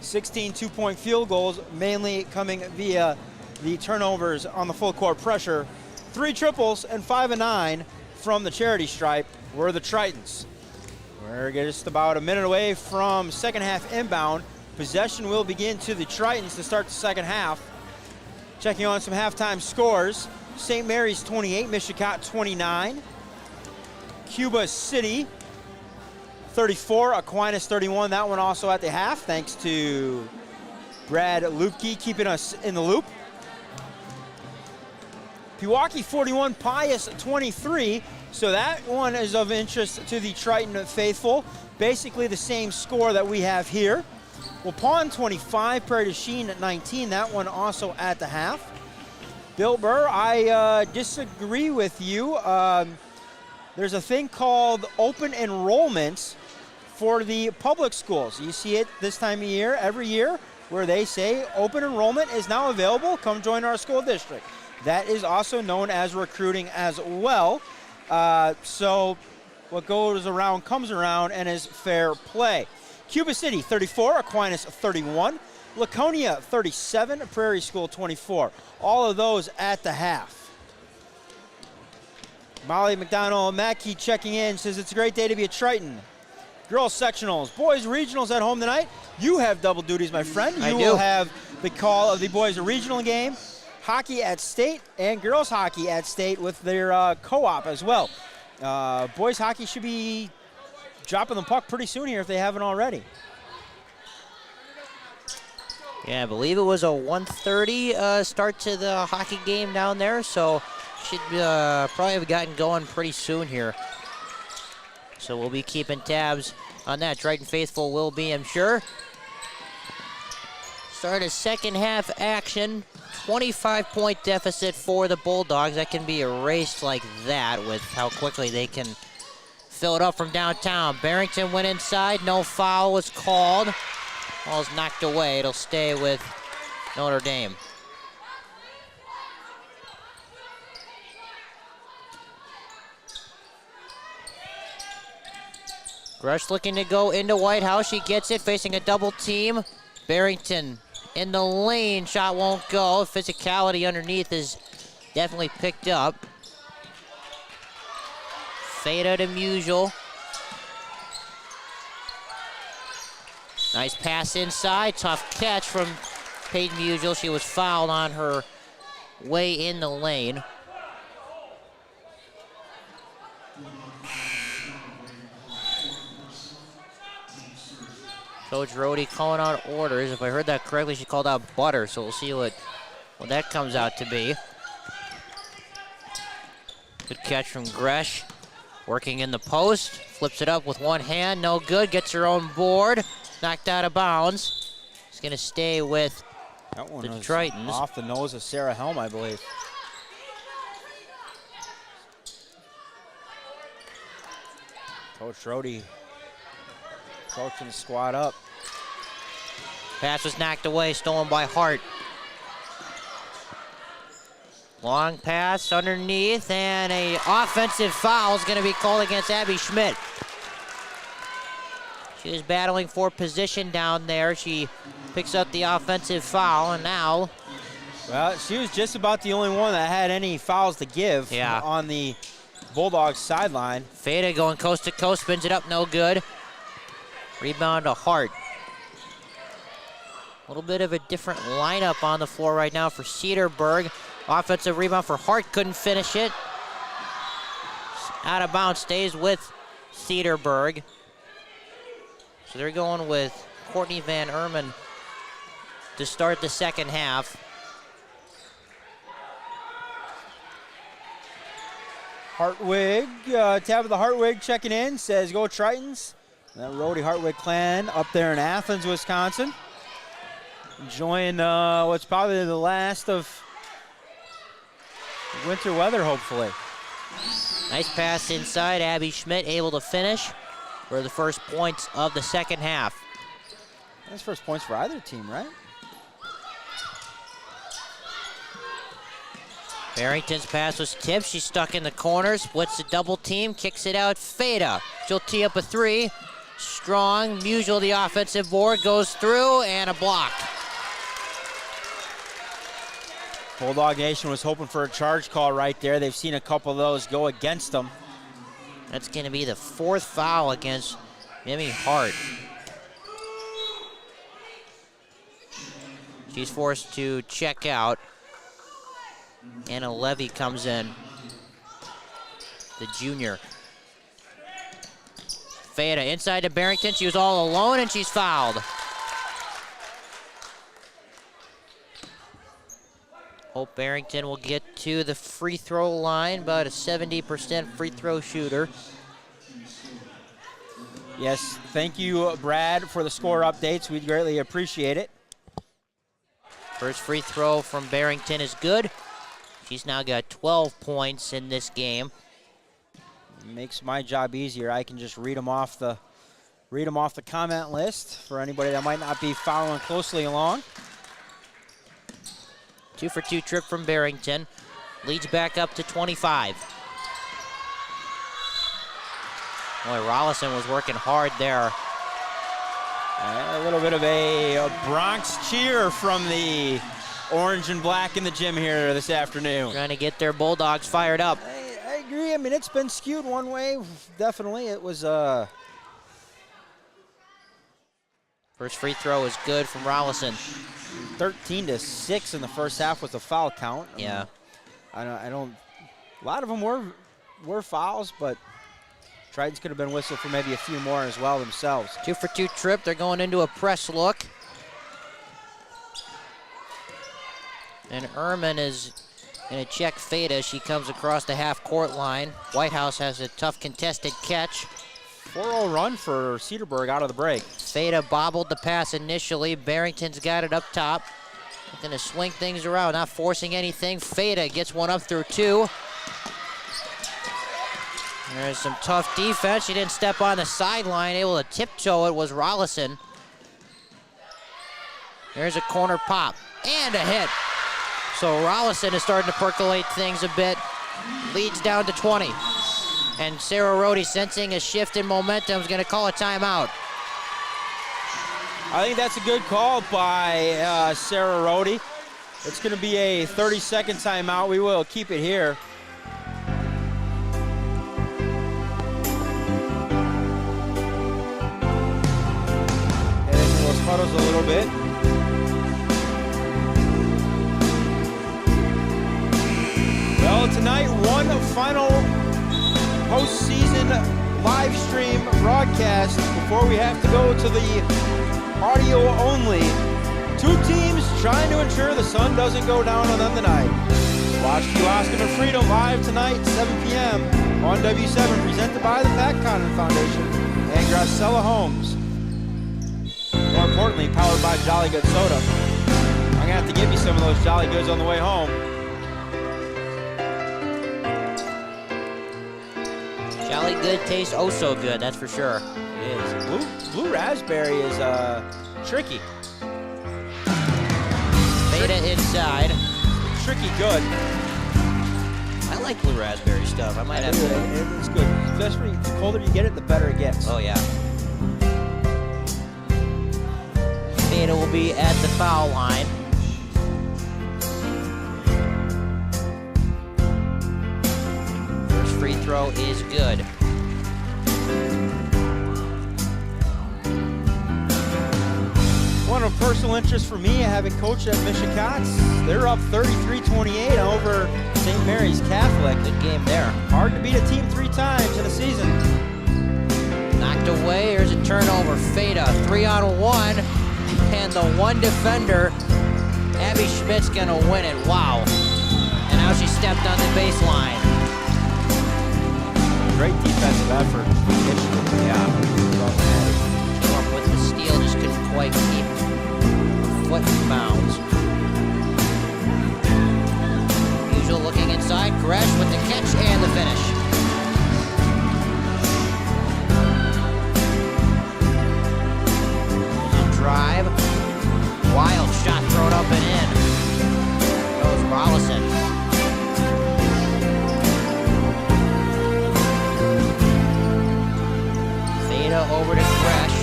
16 two-point field goals, mainly coming via the turnovers on the full court pressure. 3 triples and 5 of 9 from the charity stripe were the Tritons. We're just about a minute away from second half inbound. Possession will begin to the Tritons to start the second half. Checking on some halftime scores. St. Mary's 28, Mishicot 29. Cuba City 34, Aquinas 31. That one also at the half, thanks to Brad Lupke keeping us in the loop. Pewaukee 41, Pius 23. So that one is of interest to the Triton faithful. Basically the same score that we have here. Waupun 25, Prairie du Chien at 19. That one also at the half. Bill Burr, I disagree with you. There's a thing called open enrollment for the public schools. You see it this time of year, every year, where they say open enrollment is now available. Come join our school district. That is also known as recruiting as well. So what goes around comes around and is fair play. Cuba City 34, Aquinas 31, Laconia 37, Prairie School 24. All of those at the half. Molly McDonald Mackey checking in, says it's a great day to be a Triton. Girls sectionals, boys regionals at home tonight. You have double duties, my friend. You will have the call of the boys regional game, hockey at state, and girls hockey at state with their co-op as well. Boys hockey should be dropping the puck pretty soon here if they haven't already. Yeah, I believe it was a 1:30 start to the hockey game down there, so should probably have gotten going pretty soon here. So we'll be keeping tabs on that. Triton faithful will be, I'm sure. Start a second half action. 25-point deficit for the Bulldogs. That can be erased like that with how quickly they can fill it up from downtown. Barrington went inside. No foul was called. Ball's knocked away. It'll stay with Notre Dame. Grush looking to go into Whitehouse. She gets it, facing a double team. Barrington in the lane. Shot won't go. Physicality underneath is definitely picked up. Fade to Musial. Nice pass inside. Tough catch from Peyton Musial. She was fouled on her way in the lane. Coach Rohde calling out orders. If I heard that correctly, she called out butter, so we'll see what that comes out to be. Good catch from Gresh. Working in the post. Flips it up with one hand. No good. Gets her own board. Knocked out of bounds. It's going to stay with that one the was Tritons. Off the nose of Sarah Helm, I believe. Coach Rohde coaching the squad up. Pass was knocked away, stolen by Hart. Long pass underneath, and an offensive foul is going to be called against Abby Schmidt. She was battling for position down there. She picks up the offensive foul, and now... Well, she was just about the only one that had any fouls to give on the Bulldogs sideline. Feta going coast to coast, spins it up, no good. Rebound to Hart. A little bit of a different lineup on the floor right now for Cedarburg. Offensive rebound for Hart, couldn't finish it. out of bounds, stays with Cedarburg. So they're going with Courtney Van Erman to start the second half. Hartwig, Tabitha Hartwig checking in, says go Tritons. That Rhodey Hartwig clan up there in Athens, Wisconsin. Enjoying what's probably the last of winter weather, hopefully. Nice pass inside. Abby Schmidt able to finish for the first points of the second half. That's first points for either team, right? Barrington's pass was tipped. She's stuck in the corner. Splits the double team. Kicks it out. Feda. She'll tee up a three. Strong. Musial, the offensive board, goes through, and a block. Bulldog Nation was hoping for a charge call right there. They've seen a couple of those go against them. That's going to be the fourth foul against Mimi Hart. She's forced to check out. Anna Levy comes in, the junior. Feda inside to Barrington. She was all alone, and she's fouled. Hope Barrington will get to the free throw line, about a 70% free throw shooter. Yes, thank you, Brad, for the score updates. We'd greatly appreciate it. First free throw from Barrington is good. She's now got 12 points in this game. Makes my job easier. I can just read them off the comment list for anybody that might not be following closely along. 2-for-2 trip from Barrington. Leads back up to 25. Boy, Rollison was working hard there. A little bit of a Bronx cheer from the orange and black in the gym here this afternoon. Trying to get their Bulldogs fired up. I agree. I mean, it's been skewed one way. Definitely. It was First free throw is good from Rollison. 13-6 in the first half was the foul count. Yeah. I don't. A lot of them were fouls, but Tritons could have been whistled for maybe a few more as well themselves. 2-for-2 trip. They're going into a press look. And Ehrman is going to check Feda. She comes across the half-court line. Whitehouse has a tough contested catch. 4-0 run for Cedarburg out of the break. Feda bobbled the pass initially. Barrington's got it up top. Going to swing things around, not forcing anything. Feda gets one up through two. There's some tough defense. She didn't step on the sideline. Able to tiptoe it was Rollison. There's a corner pop and a hit. So Rollison is starting to percolate things a bit. Leads down to 20. And Sarah Rohde, sensing a shift in momentum, is going to call a timeout. I think that's a good call by Sarah Rohde. It's going to be a 30-second timeout. We will keep it here. Head into those puddles a little bit. Well, tonight, one final postseason live stream broadcast before we have to go to the audio only. Two teams trying to ensure the sun doesn't go down on them tonight. Watch Oscar to Freedom live tonight, 7 p.m. on W7, presented by the Pat Condon Foundation and Gracella Homes. More importantly, powered by Jolly Good Soda. I'm going to have to give you some of those Jolly Goods on the way home. Jolly Good tastes oh so good, that's for sure. It is. Blue raspberry is tricky. Feda inside. Tricky good. I like blue raspberry stuff. I might have to. It's good. Especially the colder you get it, the better it gets. Oh, yeah. Feda will be at the foul line. First free throw is good. Want of personal interest for me, having coached at Michigan. They're up 33-28 over St. Mary's Catholic. Good game there. Hard to beat a team 3 times in a season. Knocked away. Here's a turnover. Feta 3-on-1, and the one defender, Abby Schmidt's gonna win it. Wow! And now she stepped on the baseline. Great defensive effort. Yeah. Came up with the steal, just couldn't quite keep her foot in bounds. Usual looking inside. Gresh with the catch and the finish. Drive. Wild shot thrown up and in. Goes Rollison. Feta over to Gresh.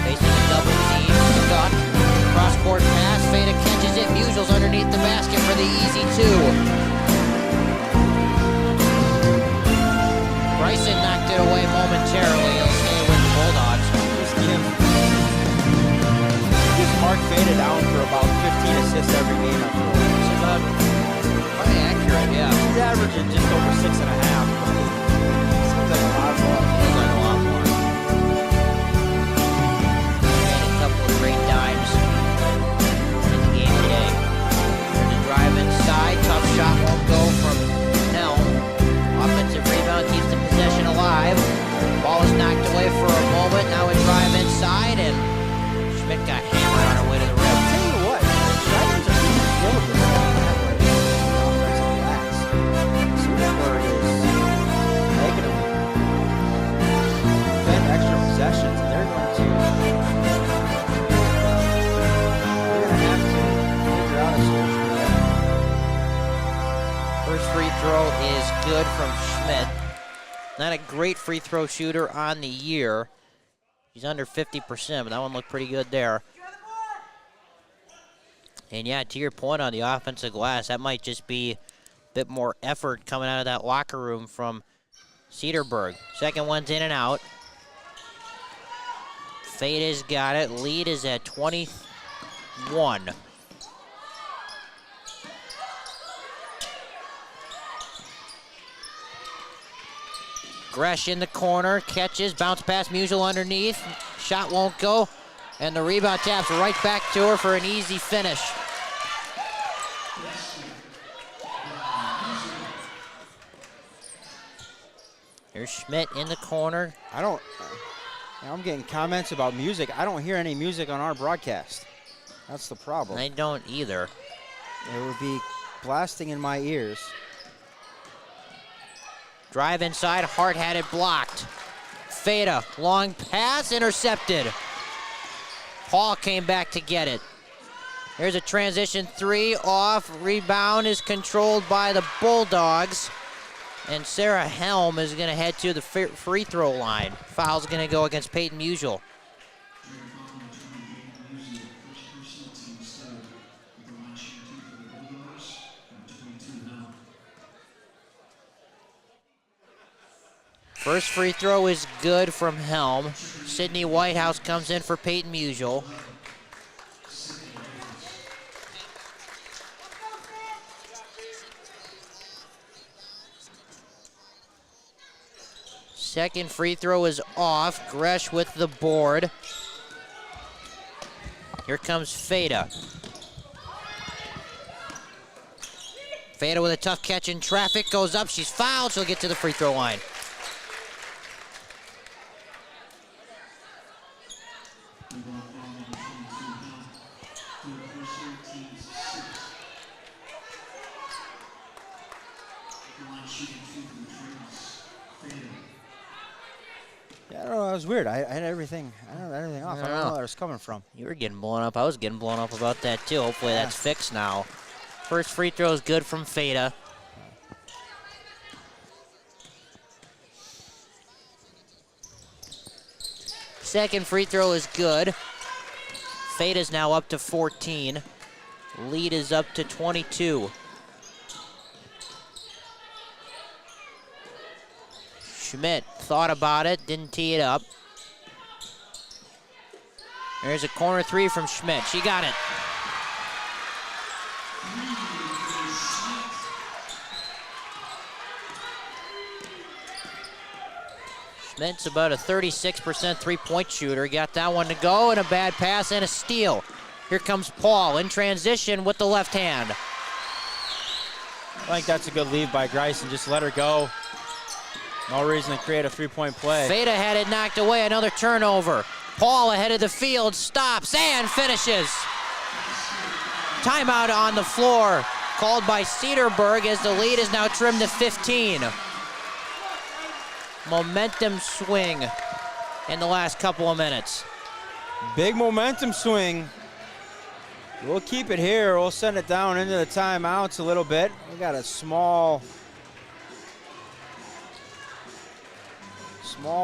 Facing a double team. Stuck. Cross-court pass. Feta catches it. Musel's underneath the basket for the easy 2. Bryson knocked it away momentarily. He'll stay with the Bulldogs. Mark Feta down for about 15 assists every game after a while. It's about pretty accurate, yeah. He's averaging just over 6.5. Seems like a lot more. Feels like a lot more. Made a couple of great dimes in the game today. There's a drive inside. Tough shot won't go from Helm. Offensive rebound keeps the possession alive. Ball is knocked away for a moment. Now a drive inside, and Schmidt got hammered on her way to the rim. I'll tell you what, Tritons are really skilled with that way. Offensive glass. Cedarburg is negative. Defend extra possessions, and they're going to have to figure out a solution for that. First free throw is good from Schmidt. Not a great free throw shooter on the year. He's under 50%, but that one looked pretty good there. And yeah, to your point on the offensive glass, that might just be a bit more effort coming out of that locker room from Cedarburg. Second one's in and out. Feta's got it. Lead is at 21. Gresh in the corner, catches, bounce pass, Musel underneath. Shot won't go, and the rebound taps right back to her for an easy finish. Here's Schmidt in the corner. I'm getting comments about music. I don't hear any music on our broadcast. That's the problem. I don't either. It would be blasting in my ears. Drive inside, Hart had it blocked. Feta, long pass, intercepted. Paul came back to get it. Here's a transition 3 off. Rebound is controlled by the Bulldogs. And Sarah Helm is going to head to the free throw line. Foul's going to go against Peyton Musial. First free throw is good from Helm. Sydney Whitehouse comes in for Peyton Musial. Second free throw is off. Gresh with the board. Here comes Feta. Feta with a tough catch in traffic, goes up, she's fouled, she'll get to the free throw line. Yeah, I don't know, that was weird. I had everything off. I don't know where that was coming from. You were getting blown up. I was getting blown up about that too. Hopefully that's fixed now. First free throw is good from Feta. Second free throw is good. Feta's now up to 14. Lead is up to 22. Schmidt thought about it, didn't tee it up. There's a corner three from Schmidt. She got it. Schmidt's about a 36% three-point shooter. Got that one to go, and a bad pass and a steal. Here comes Paul in transition with the left hand. I think that's a good lead by Greisen. Just let her go. No reason to create a three-point play. Feta had it knocked away. Another turnover. Paul ahead of the field, stops and finishes. Timeout on the floor called by Cedarburg as the lead is now trimmed to 15. Momentum swing in the last couple of minutes. Big momentum swing. We'll keep it here. We'll send it down into the timeouts a little bit. We got a small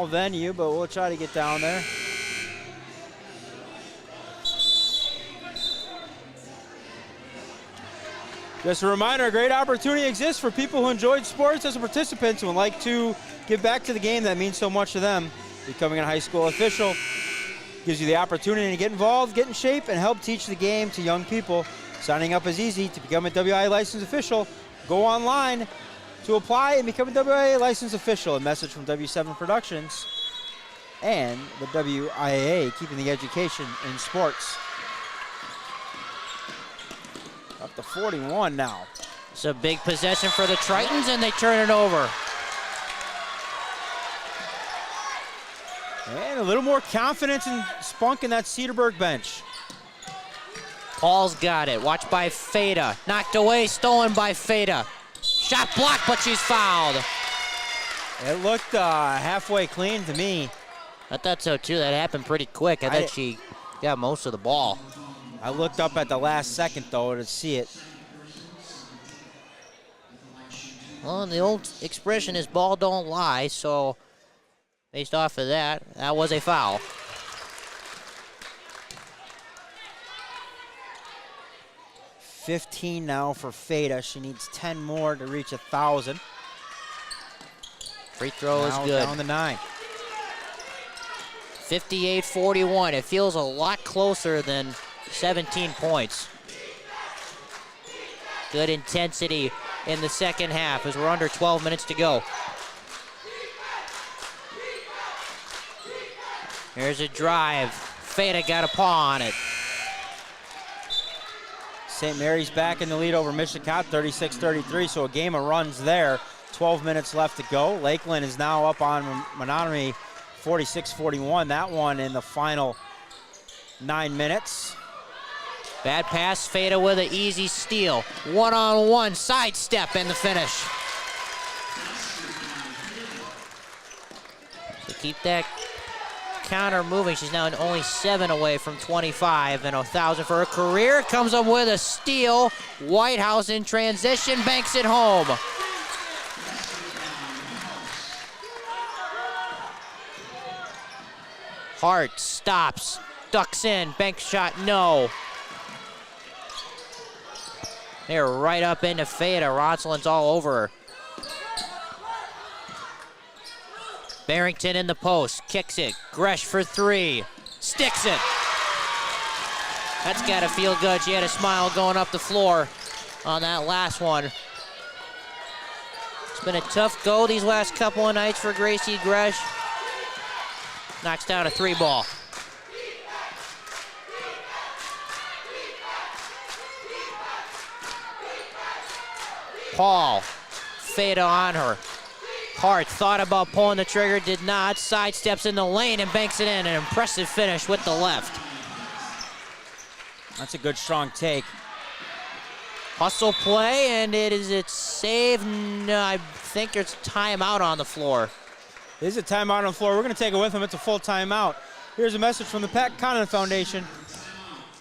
venue, but we'll try to get down there. Just a reminder, a great opportunity exists for people who enjoyed sports as a participant and would like to give back to the game that means so much to them. Becoming a high school official gives you the opportunity to get involved, get in shape, and help teach the game to young people. Signing up is easy. To become a WIA licensed official, go online to apply and become a WIA licensed official. A message from W7 Productions and the WIAA, keeping the education in sports. Up to 41 now. It's a big possession for the Tritons, and they turn it over. And a little more confidence and spunk in that Cedarburg bench. Paul's got it. Watched by Feta. Knocked away, stolen by Feta. Shot blocked, but she's fouled. It looked halfway clean to me. I thought so too. That happened pretty quick. I thought she got most of the ball. I looked up at the last second, though, to see it. Well, the old expression is ball don't lie, so based off of that, that was a foul. $15 now for Feta. She needs 10 more to reach 1,000. Free throw is good. Down to 9. 58-41. It feels a lot closer than 17 points. Good intensity in the second half as we're under 12 minutes to go. Here's a drive. Feta got a paw on it. St. Mary's back in the lead over Michigan, 36-33, so a game of runs there. 12 minutes left to go. Lakeland is now up on Menominee, 46-41. That one in the final 9 minutes. Bad pass, Feta with an easy steal. One-on-one, sidestep, and the finish. To keep that counter moving, she's now only 7 away from 25 and 1,000 for her career. Comes up with a steal. Whitehouse in transition, banks it home. Hart stops, ducks in, bank shot, no. They're right up into Feta. Rotsland's all over her. Barrington in the post, kicks it. Gresh for 3, sticks it. That's gotta feel good. She had a smile going up the floor on that last one. It's been a tough go these last couple of nights for Gracie Gresh. Knocks down a 3-ball. Paul, Feta on her. Hart thought about pulling the trigger, did not. Sidesteps in the lane and banks it in. An impressive finish with the left. That's a good, strong take. Hustle play, and it's saved. No, I think there's a timeout on the floor. There's a timeout on the floor. We're going to take it with them. It's a full timeout. Here's a message from the Pat Conant Foundation.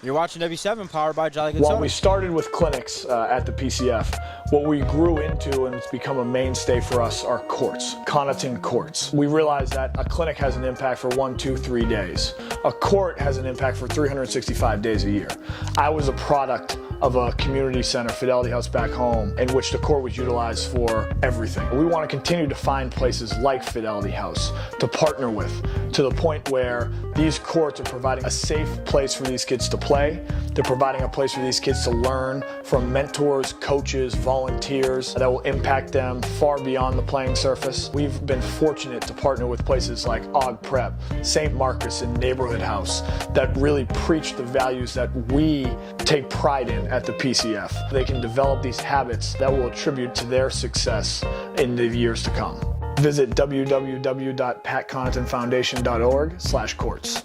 You're watching W7, powered by Jolly Good Soda. While we started with clinics at the PCF, what we grew into and it's become a mainstay for us are courts, Connaughton courts. We realized that a clinic has an impact for 1, 2, 3 days. A court has an impact for 365 days a year. I was a product of a community center, Fidelity House back home, in which the court was utilized for everything. We want to continue to find places like Fidelity House to partner with, to the point where these courts are providing a safe place for these kids to play. They're providing a place for these kids to learn from mentors, coaches, volunteers that will impact them far beyond the playing surface. We've been fortunate to partner with places like Og Prep, St. Marcus, and Neighborhood House that really preach the values that we take pride in at the PCF. They can develop these habits that will attribute to their success in the years to come. Visit www.patconningtonfoundation.org/courts.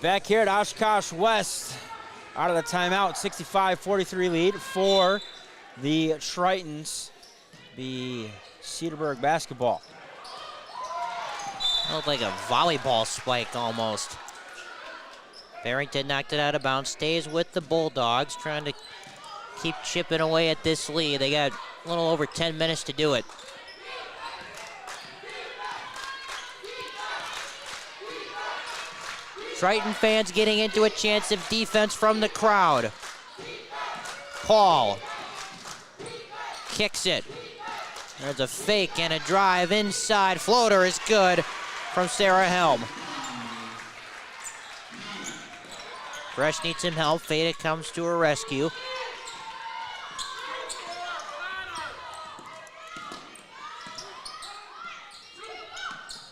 Back here at Oshkosh West, out of the timeout, 65-43 lead for the Tritons, the Cedarburg basketball. Looked like a volleyball spike almost. Barrington knocked it out of bounds, stays with the Bulldogs, trying to keep chipping away at this lead. They got a little over 10 minutes to do it. Triton fans getting into a chance of defense from the crowd. Paul kicks it. There's a fake and a drive inside. Floater is good from Sarah Helm. Fresh needs some help. Feta comes to her rescue.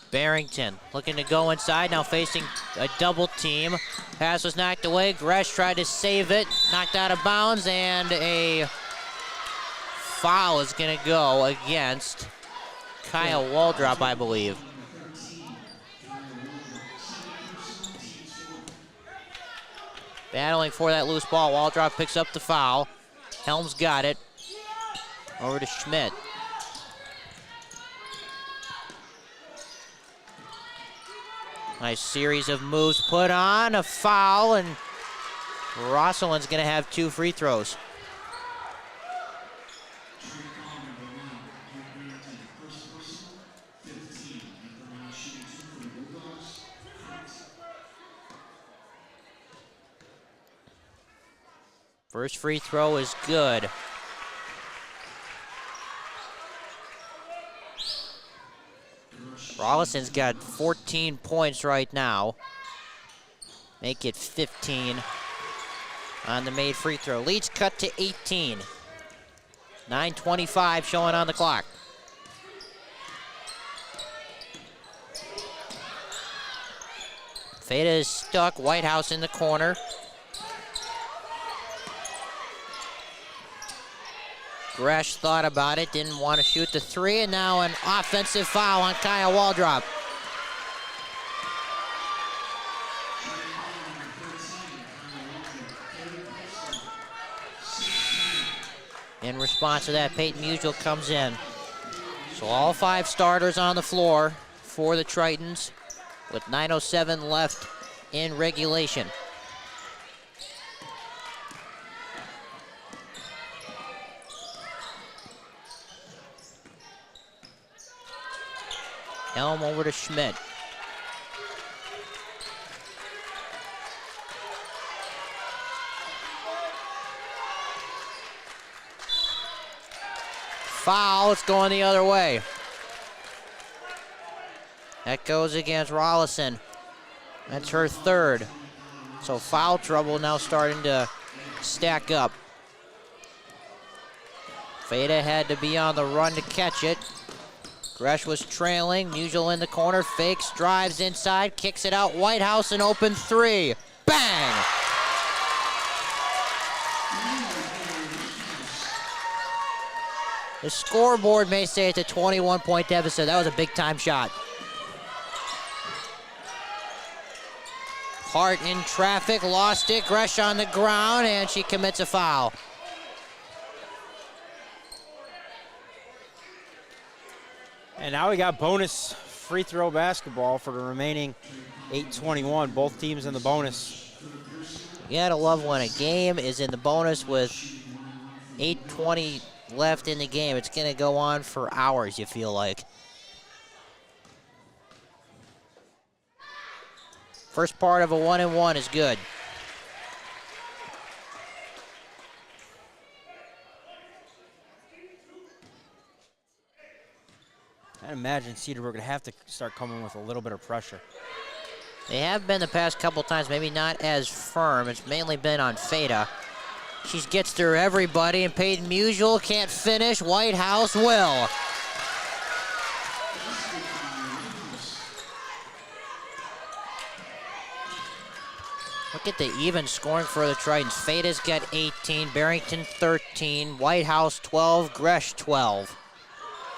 Barrington looking to go inside, now facing a double team. Pass was knocked away. Gresh tried to save it, knocked out of bounds, and a foul is going to go against Kyle Waldrop, I believe. Battling for that loose ball. Waldrop picks up the foul. Helms got it. Over to Schmidt. Nice series of moves put on, a foul, and Rosalind's going to have 2 free throws. First free throw is good. Rollison's got 14 points right now. Make it 15 on the made free throw. Lead's cut to 18. 9:25 showing on the clock. Feta is stuck. Whitehouse in the corner. Gresh thought about it, didn't want to shoot the 3, and now an offensive foul on Kyle Waldrop. In response to that, Peyton Musial comes in. So all 5 starters on the floor for the Tritons with 9:07 left in regulation. Helm over to Schmidt. Foul, it's going the other way. That goes against Rollison. That's her 3rd. So foul trouble now starting to stack up. Feta had to be on the run to catch it. Gresh was trailing. Musial in the corner. Fakes, drives inside, kicks it out. Whitehouse, an open 3. Bang! The scoreboard may say it's a 21-point deficit. That was a big-time shot. Hart in traffic, lost it. Gresh on the ground, and she commits a foul. And now we got bonus free throw basketball for the remaining 8:21. Both teams in the bonus. You gotta love when a game is in the bonus with 8:20 left in the game. It's going to go on for hours, you feel like. First part of a 1-and-1 is good. I imagine Cedarburg would have to start coming with a little bit of pressure. They have been the past couple times, maybe not as firm. It's mainly been on Feda. She gets through everybody, and Peyton Musial can't finish. White House will. Look at the even scoring for the Tritons. Feda's got 18, Barrington 13, White House 12, Gresh 12.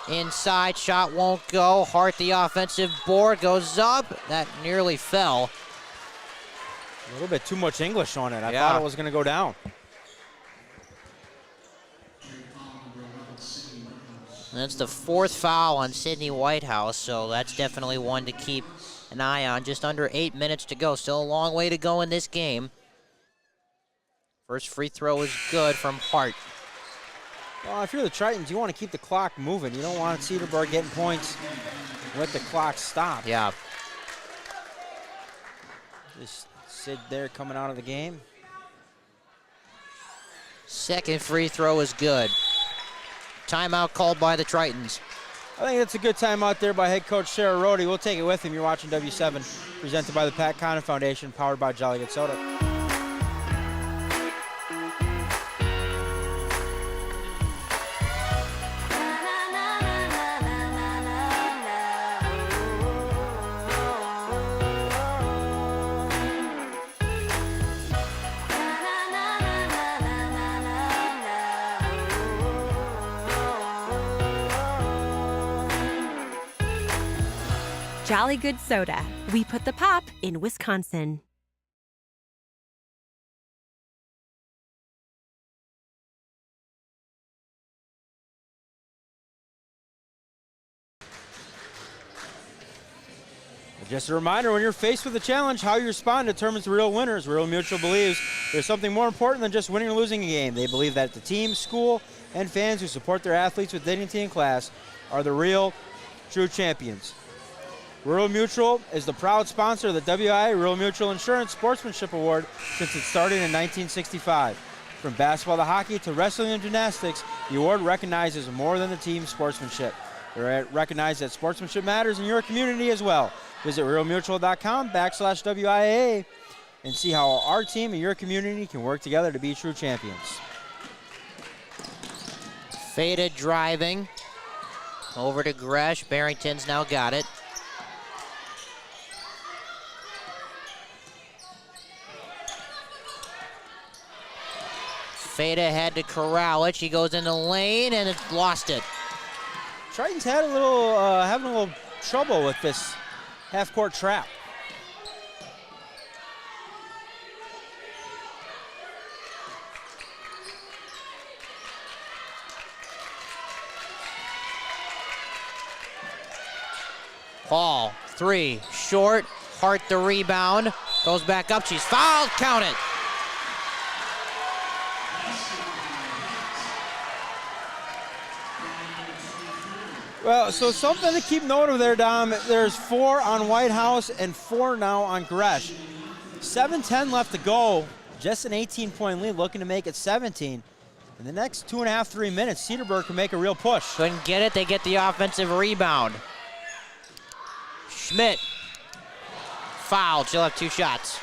Inside shot won't go. Hart, the offensive board, goes up. That nearly fell. A little bit too much English on it. I thought it was going to go down. That's the 4th foul on Sydney Whitehouse, so that's definitely one to keep an eye on. Just under 8 minutes to go. Still a long way to go in this game. First free throw is good from Hart. Well, if you're the Tritons, you want to keep the clock moving. You don't want Cedarburg getting points with the clock stopped. Yeah. Just Sid there coming out of the game. Second free throw is good. Timeout called by the Tritons. I think that's a good timeout there by head coach Sarah Rohde. We'll take it with him. You're watching W7, presented by the Pat Conant Foundation, powered by Jolly Good Soda. Jolly Good Soda. We put the pop in Wisconsin. Just a reminder, when you're faced with a challenge, how you respond determines the real winners. Rural Mutual believes there's something more important than just winning or losing a game. They believe that the team, school, and fans who support their athletes with dignity and class are the real, true champions. Rural Mutual is the proud sponsor of the WIA Rural Mutual Insurance Sportsmanship Award since it started in 1965. From basketball to hockey to wrestling and gymnastics, the award recognizes more than the team's sportsmanship. They recognize that sportsmanship matters in your community as well. Visit realmutual.com/WIA and see how our team and your community can work together to be true champions. Faded driving over to Gresh. Barrington's now got it. Fada had to corral it. She goes in the lane and it's lost it. Tritons had having a little trouble with this half-court trap. Paul, 3, short. Hart the rebound. Goes back up. She's fouled. Count it. Well, so something to keep note of there, Dom. There's 4 on White House and 4 now on Gresh. 7:10 left to go. Just an 18-point lead, looking to make it 17. In the next 2.5, 3 minutes, Cedarburg can make a real push. Couldn't get it. They get the offensive rebound. Schmidt fouled. She'll have 2 shots.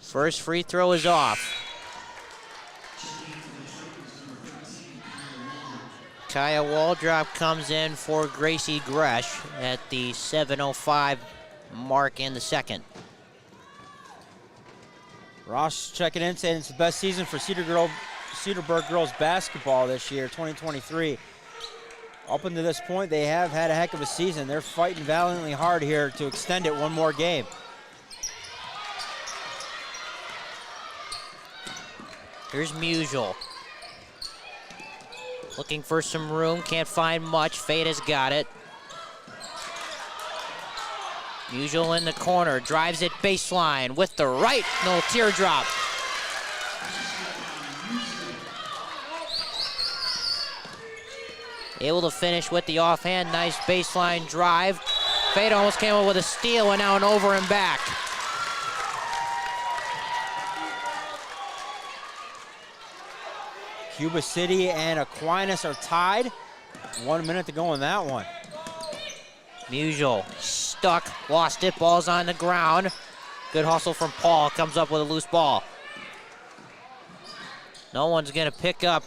First free throw is off. Kaya Waldrop comes in for Gracie Gresh at the 7:05 mark in the second. Ross checking in, saying it's the best season for Cedarburg girls basketball this year, 2023. Up until this point, they have had a heck of a season. They're fighting valiantly hard here to extend it one more game. Here's Musial. Looking for some room, can't find much. Feda's got it. Musial in the corner, drives it baseline with the right, no teardrop. Able to finish with the offhand, nice baseline drive. Feda almost came up with a steal and now an over and back. Cuba City and Aquinas are tied. 1 minute to go in that one. Musial stuck, lost it, ball's on the ground. Good hustle from Paul, comes up with a loose ball. No one's gonna pick up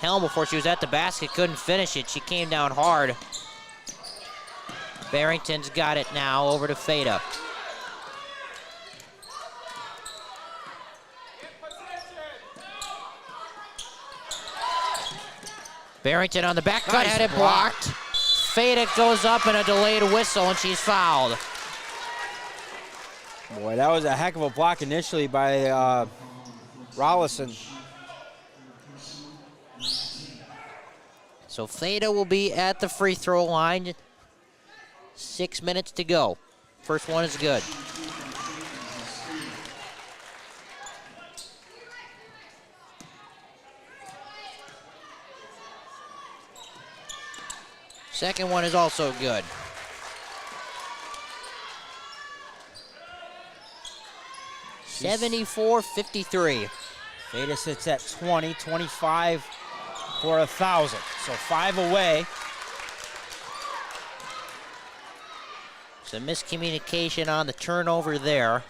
Helm before she was at the basket, couldn't finish it. She came down hard. Barrington's got it now, over to Feda. Barrington on the back cut, had it blocked. Feda goes up in a delayed whistle and she's fouled. Boy, that was a heck of a block initially by Rollison. So Feda will be at the free throw line. 6 minutes to go. First one is good. Second one is also good. She's 74-53. Feda sits at 20, 25 for 1,000. So 5 away. Some miscommunication on the turnover there.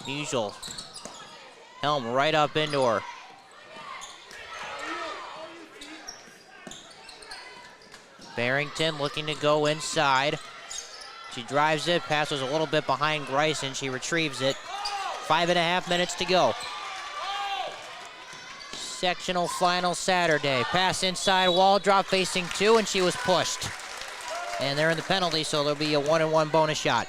Musial. Helm right up into her. Barrington looking to go inside. She drives it, pass was a little bit behind Greisen. She retrieves it. 5.5 minutes to go. Sectional final Saturday. Pass inside, wall drop facing 2, and she was pushed. And they're in the penalty, so there'll be a 1-and-1 bonus shot.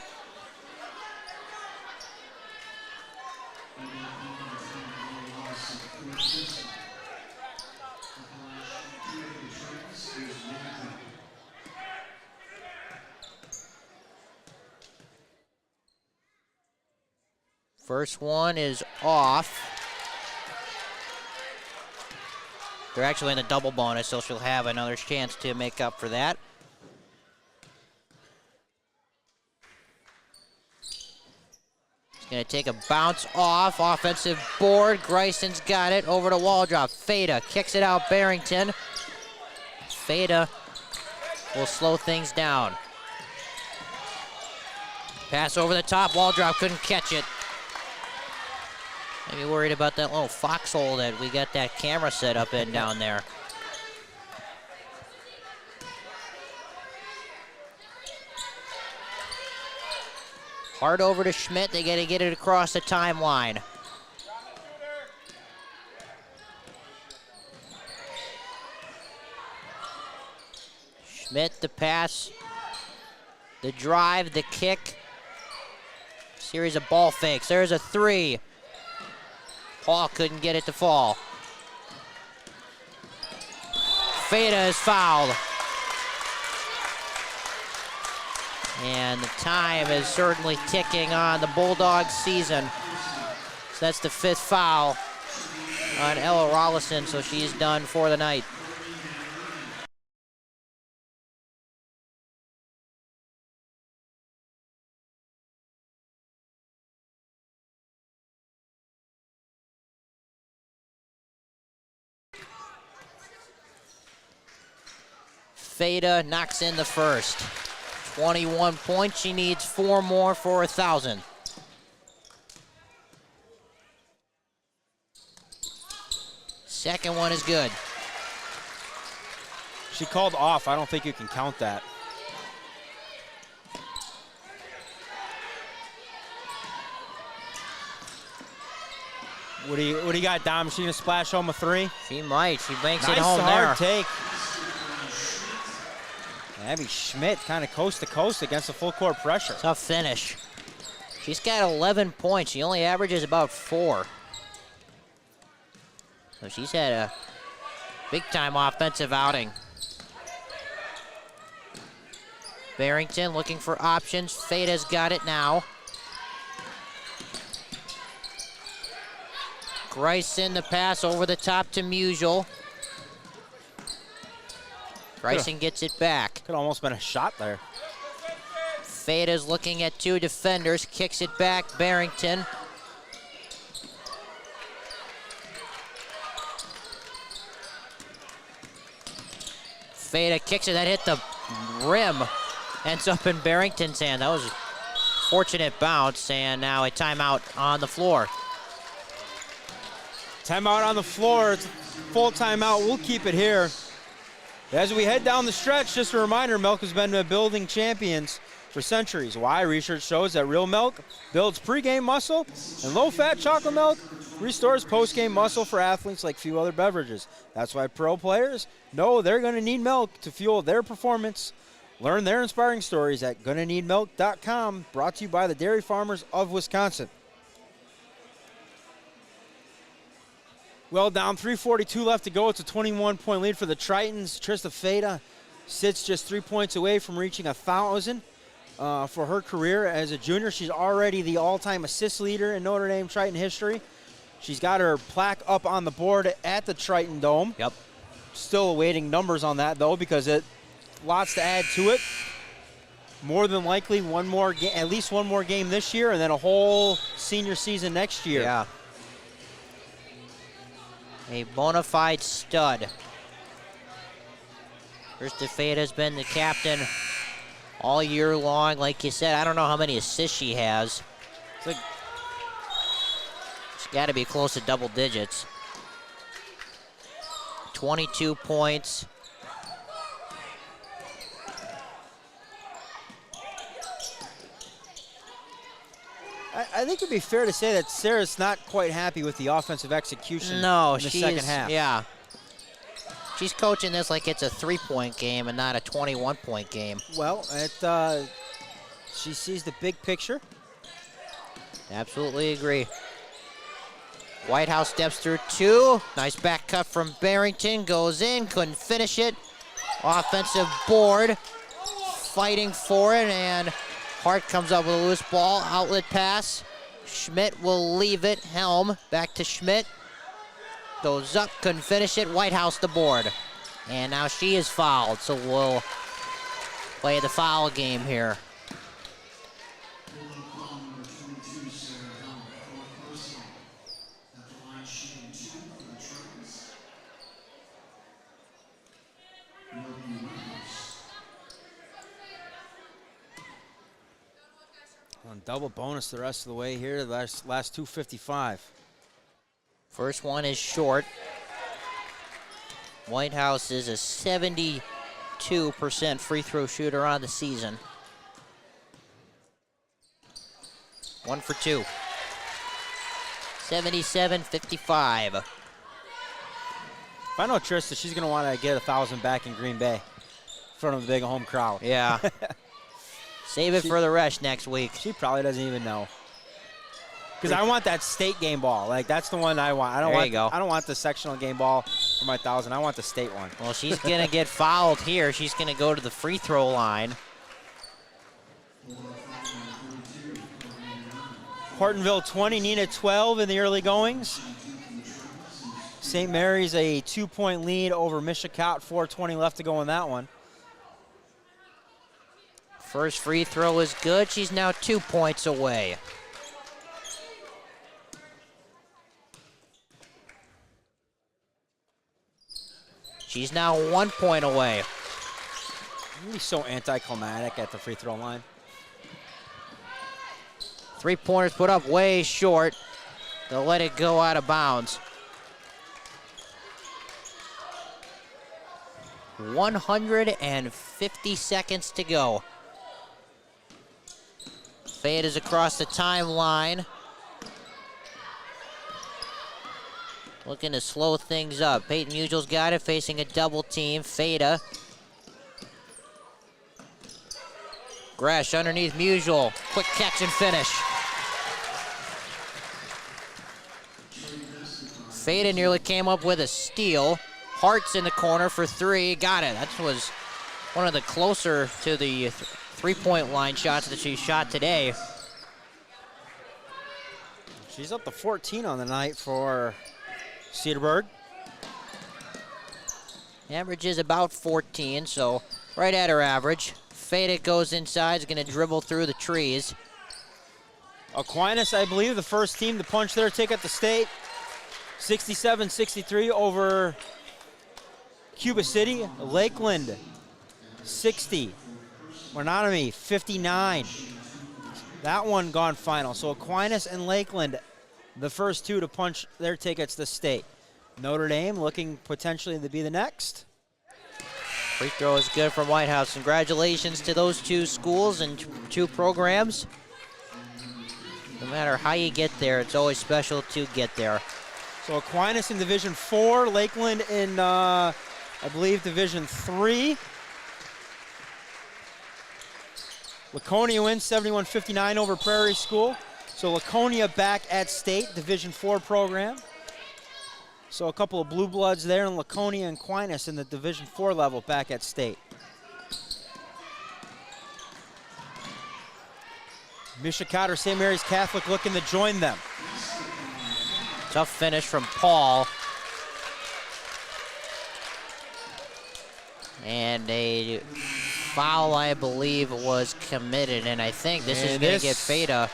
First one is off. They're actually in the double bonus, so she'll have another chance to make up for that. She's gonna take a bounce off, offensive board. Greison's got it, over to wall drop. Feda kicks it out, Barrington. Feda will slow things down. Pass over the top, wall drop, couldn't catch it. Maybe worried about that little foxhole that we got that camera set up in down there. Hard over to Schmidt. They got to get it across the timeline. Schmidt, the pass, the drive, the kick. Series of ball fakes. There's a 3. Paul couldn't get it to fall. Feda is fouled. And the time is certainly ticking on the Bulldogs season. So that's the 5th foul on Ella Rollison, so she's done for the night. Feda knocks in the first. 21 points. She needs 4 more for 1,000. Second one is good. She called off. I don't think you can count that. What do you got, Dom? Is she gonna splash home a 3? She might. She banks Nice it home there. hard take. Abby Schmidt kind of coast to coast against the full court pressure. Tough finish. She's got 11 points. She only averages about 4. So she's had a big-time offensive outing. Barrington looking for options. Feda's got it now. Greisen the pass over the top to Musial. Greisen gets it back. Could almost been a shot there. Feda's looking at 2 defenders, kicks it back, Barrington. Feda kicks it, that hit the rim. Ends up in Barrington's hand. That was a fortunate bounce, and now a timeout on the floor. Timeout on the floor. It's a full timeout. We'll keep it here. As we head down the stretch, just a reminder, milk has been building champions for centuries. Why? Research shows that real milk builds pregame muscle, and low-fat chocolate milk restores postgame muscle for athletes like few other beverages. That's why pro players know they're going to need milk to fuel their performance. Learn their inspiring stories at GonnaNeedMilk.com, brought to you by the Dairy Farmers of Wisconsin. Well, down 3:42 left to go. It's a 21-point lead for the Tritons. Trista Feda sits just 3 points away from reaching 1,000 for her career as a junior. She's already the all-time assist leader in Notre Dame Triton history. She's got her plaque up on the board at the Triton Dome. Yep. Still awaiting numbers on that, though, because lots to add to it. More than likely at least one more game this year, and then a whole senior season next year. Yeah. A bona fide stud. Trista Feda's been the captain all year long. Like you said, I don't know how many assists she has. She's got to be close to double digits. 22 points. I think it'd be fair to say that Sarah's not quite happy with the offensive execution in the second half. Yeah. She's coaching this like it's a 3-point game and not a 21-point game. Well, she sees the big picture. Absolutely agree. Whitehouse steps through 2. Nice back cut from Barrington. Goes in, couldn't finish it. Offensive board. Fighting for it, and Hart comes up with a loose ball. Outlet pass. Schmidt will leave it. Helm back to Schmidt. Goes up, couldn't finish it. Whitehouse the board. And now she is fouled, so we'll play the foul game here. On double bonus the rest of the way here, the last 2:55. First one is short. Whitehouse is a 72% free throw shooter on the season. 1 for 2. 77-55. If I know Trista, she's going to want to get 1,000 back in Green Bay in front of the big home crowd. Yeah. Save it for the rest next week. She probably doesn't even know. Because I want that state game ball. Like, that's the one I want. I don't want the sectional game ball for my 1,000. I want the state one. Well, she's going to get fouled here. She's going to go to the free throw line. Hortonville 20, Nina 12 in the early goings. St. Mary's a 2-point lead over Mishicot. 4:20 left to go in that one. First free throw is good. She's now 2 points away. She's now 1 point away. He's so anticlimactic at the free throw line. 3-pointers put up way short. They'll let it go out of bounds. 150 seconds to go. Fade is across the timeline. Looking to slow things up. Peyton Musial's got it, facing a double team. Feda. Gresh underneath Musial. Quick catch and finish. Fada nearly came up with a steal. Hart's in the corner for three. Got it. That was one of the closer to the three-point line shots that she shot today. She's up to 14 on the night for Cedarburg. Average is about 14, so right at her average. Fada goes inside, is going to dribble through the trees. Aquinas, I believe, the first team to punch their ticket to state. 67-63 over Cuba City. Lakeland, 60. Menominee, 59. That one gone final. So Aquinas and Lakeland, the first two to punch their tickets to state. Notre Dame looking potentially to be the next. Free throw is good from Whitehouse. Congratulations to those two schools and two programs. No matter how you get there, it's always special to get there. So Aquinas in Division 4, Lakeland in, I believe, Division 3. Laconia wins 71-59 over Prairie School. So Laconia back at state, Division 4 program. So a couple of blue bloods there, and Laconia and Aquinas in the Division 4 level back at state. Mishicot or St. Mary's Catholic looking to join them. Tough finish from Paul. And a foul, I believe, was committed, and I think this is going to get Fada.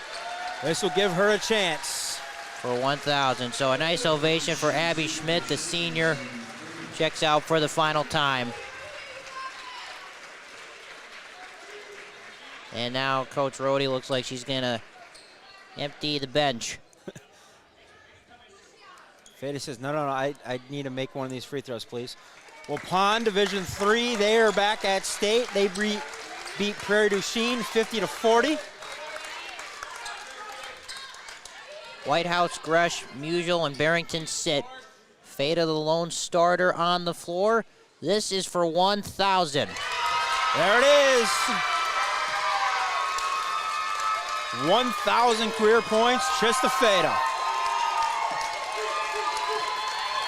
This will give her a chance. For 1,000. So a nice ovation for Abby Schmidt, the senior. Checks out for the final time. And now Coach Rohde looks like she's going to empty the bench. Fada says, no, I need to make one of these free throws, please. Well, Pond, Division 3, they are back at state. They beat Prairie du Chien 50-40. Whitehouse, Gresh, Musial, and Barrington sit. Fada, the lone starter on the floor. This is for 1,000. There it is. 1,000 career points just to Fada.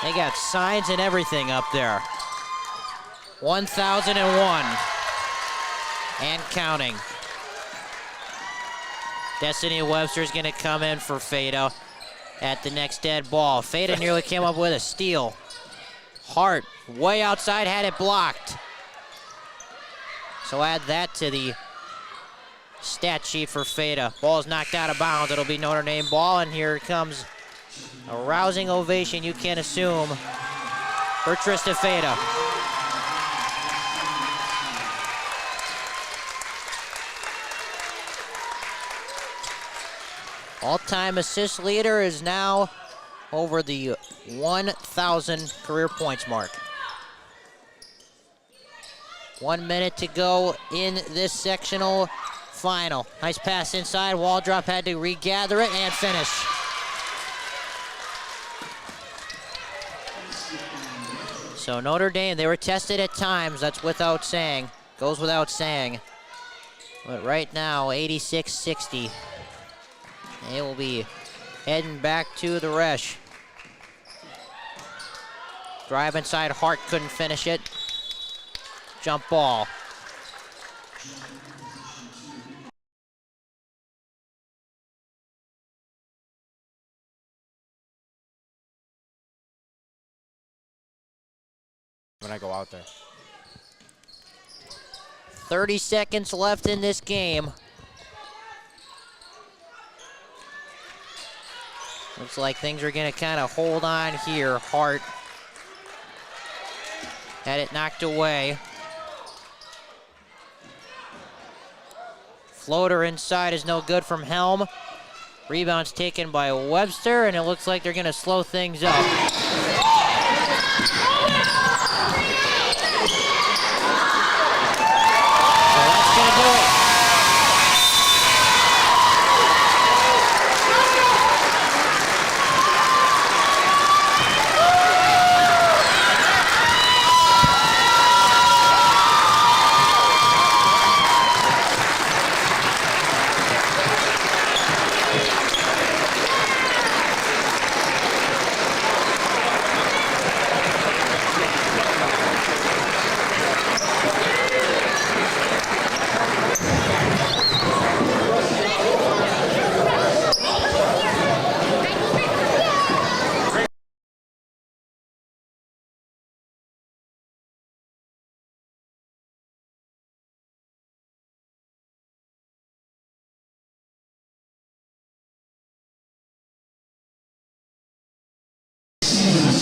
They got signs and everything up there. 1,001. And counting. Destiny Webster's going to come in for Fada at the next dead ball. Fada nearly came up with a steal. Hart, way outside, had it blocked. So add that to the stat sheet for Fada. Ball's knocked out of bounds. It'll be Notre Dame ball, and here comes a rousing ovation, you can assume, for Trista Fada. All-time assist leader is now over the 1,000 career points mark. 1 minute to go in this sectional final. Nice pass inside. Waldrop had to regather it and finish. So Notre Dame, they were tested at times. That's without saying. Goes without saying. But right now, 86-60. They will be heading back to the Resch. Drive inside, Hart couldn't finish it. Jump ball. When I go out there. 30 seconds left in this game. Looks like things are going to kind of hold on here. Hart had it knocked away. Floater inside is no good from Helm. Rebound's taken by Webster, and it looks like they're going to slow things up. So that's going to do it.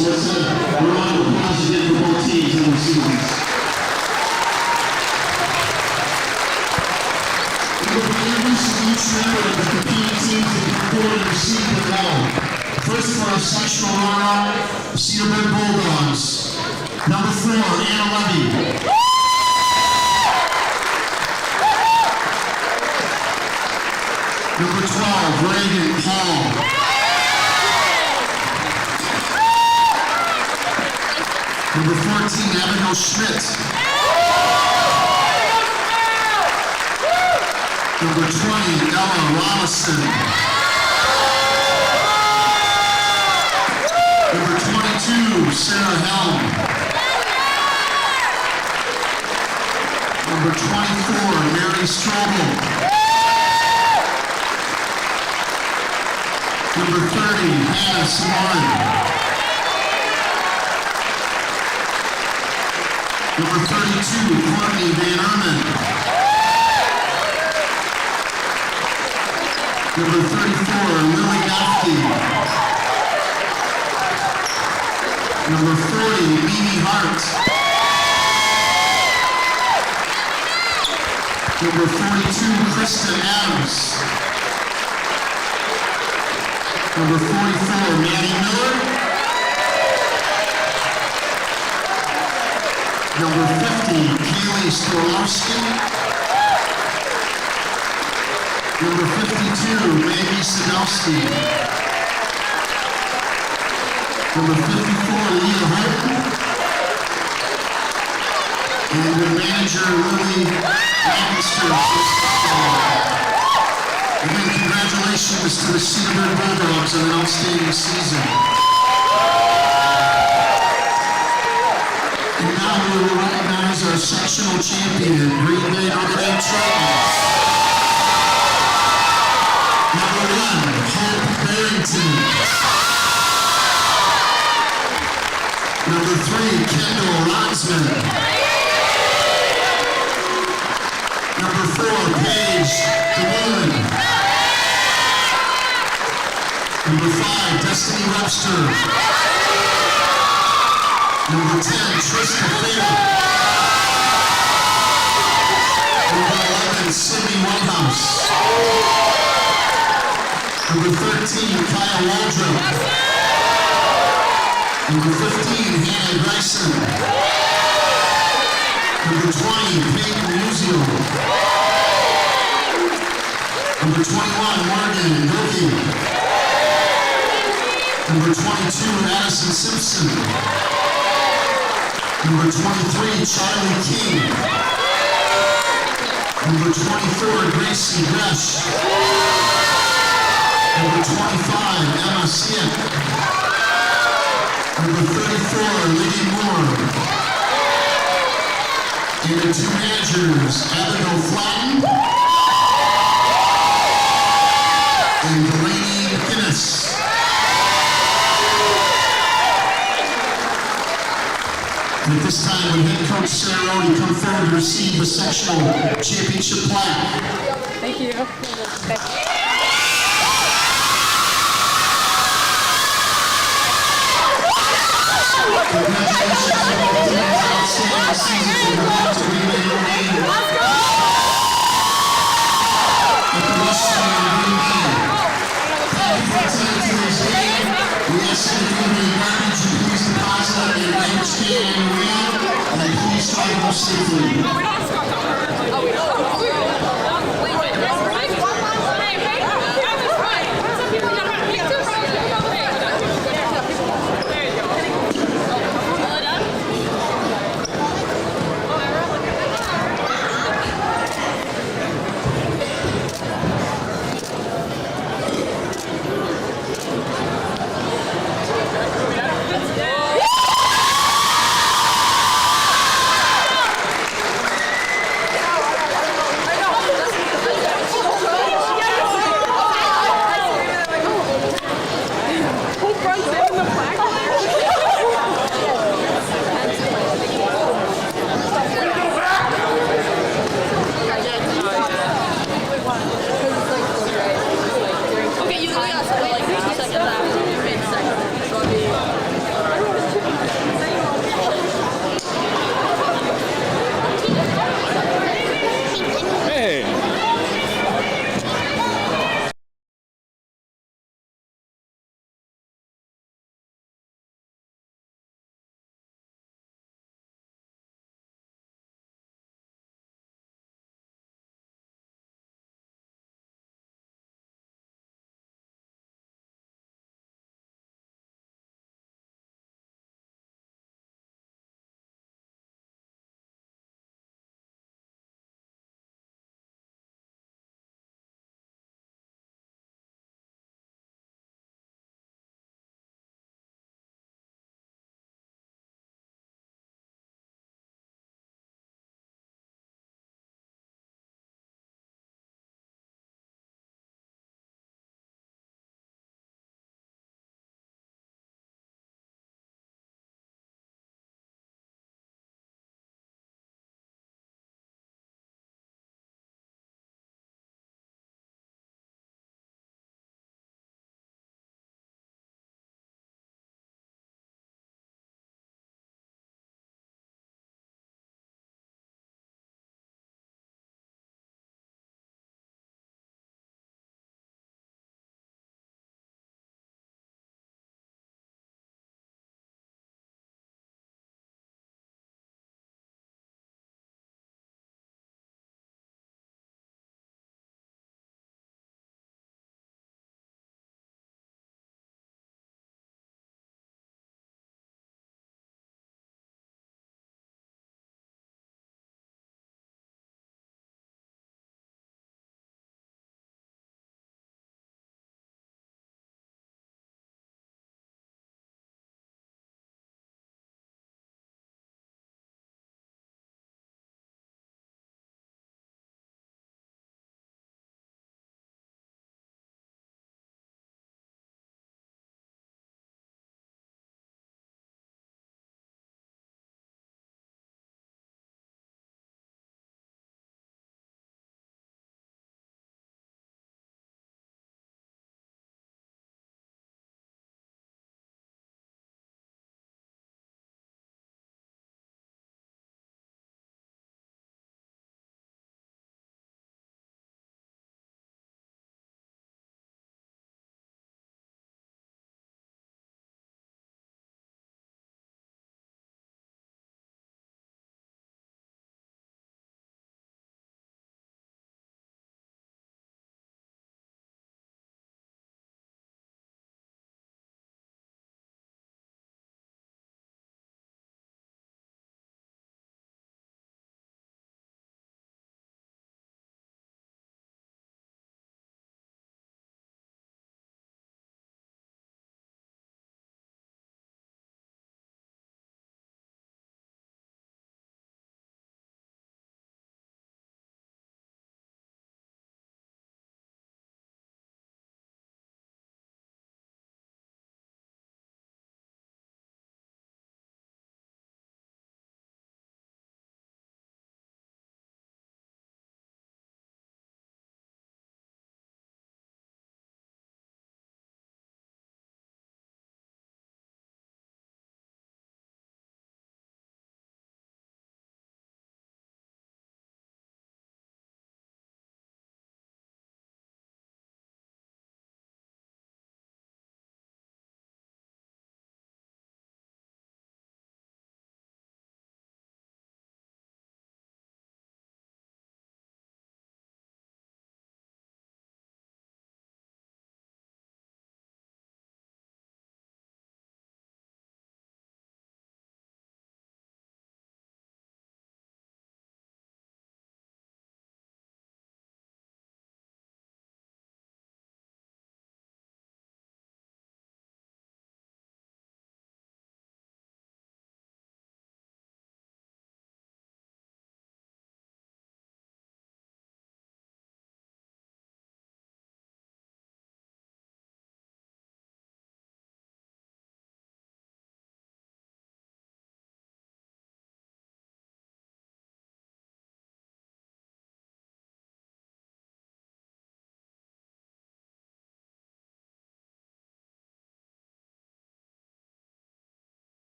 So let's have a round of applause again for both teams in the seasons. We will introduce each member of the competing teams to come forward and receive the medal. First for our sectional runner-up, Cedarburg Bulldogs. Number 4, Anna Levy. Number 12, Reagan Hall. Number 14, Abigail Schmidt. Number 20, Ella Robinson. Number 22, Sarah Helm. Number 24, Mary Strobel. Number 30, Hannah Simon. Number 32, Courtney Van Erman. Number 34, Lily Gafke. Number 40, Mimi Hart. Number 42, Kristen Adams. Number 44, Maddie Miller. Number 50, Kaylee Storlowski. Number 52, Maggie Sadowski. Number 54, Leah Horton. And the manager, Lily Lancaster. Again, congratulations to the Cedarburg Bulldogs on an outstanding season. And now we will recognize our sectional champion, Green Bay Notre Dame Tritons. Number 1, Hope Barrington. Number 3, Kendall Rotsman. Number 4, Paige DeWillen. Number 5, Destiny Webster. Number 10, Trista Fair. Number 11, Sydney Whitehouse. Number 13, Kyle Waldrop. Number 15, Hannah Bryson. Number 20, Peyton Musial. Number 21, Morgan Wilkie. Number 22, Addison Simpson. Number 23, Charlie King. Number 24, Gracie Gresh. Number 25, Emma Siak. Number 34, Liddy Moore. And the 2 managers, Abigail Flatton and Delaney McInnes. And at this time, would head coach Sarah Rody come forward to receive the sectional championship plaque. Thank you. Congratulations to all teams, outstanding season from the Hawks to Relay Notre Dame. At the West Side of Green Bay. Thank you for attending today's game. We ask that if you have any garbage, you please deposit it in your garbage can on your way out, and then please drive home safely.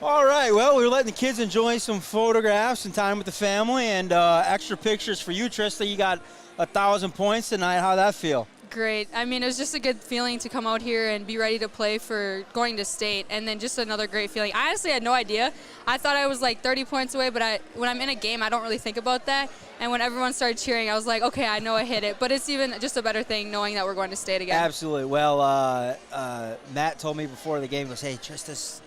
All right, well, we were letting the kids enjoy some photographs and time with the family, and extra pictures for you, Trista. You got 1,000 points tonight. How'd that feel? Great. I mean, it was just a good feeling to come out here and be ready to play for going to state, and then just another great feeling. I honestly had no idea. I thought I was like 30 points away, but when I'm in a game, I don't really think about that. And when everyone started cheering, I was like, okay, I know I hit it. But it's even just a better thing knowing that we're going to state again. Absolutely. Well, Matt told me before the game, he goes, hey, Trista's,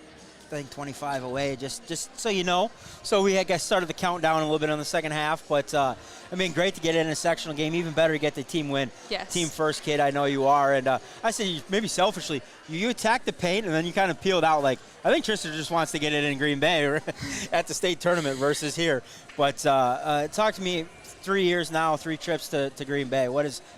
I think, 25 away, just so you know. So we, I guess, started the countdown a little bit in the second half. But, I mean, great to get in a sectional game. Even better to get the team win. Yes. Team first, kid, I know you are. And I said, maybe selfishly, you attack the paint and then you kind of peeled out. Like, I think Trista just wants to get it in Green Bay at the state tournament versus here. But talk to me, 3 years now, 3 trips to Green Bay.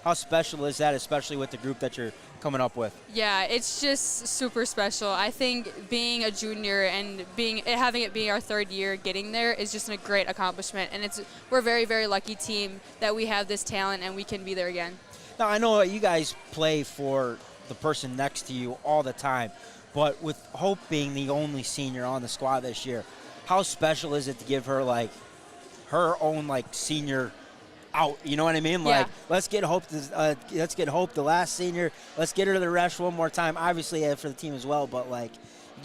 How special is that, especially with the group that you're coming up with? Yeah, it's just super special. I think being a junior and having it be our 3rd year getting there is just a great accomplishment. And we're a very, very lucky team that we have this talent and we can be there again. Now, I know you guys play for the person next to you all the time, but with Hope being the only senior on the squad this year, how special is it to give her, like, her own, like, senior out, you know what I mean? Yeah. Like, let's get Hope, the last senior. Let's get her to the rush one more time. Obviously, for the team as well, but like,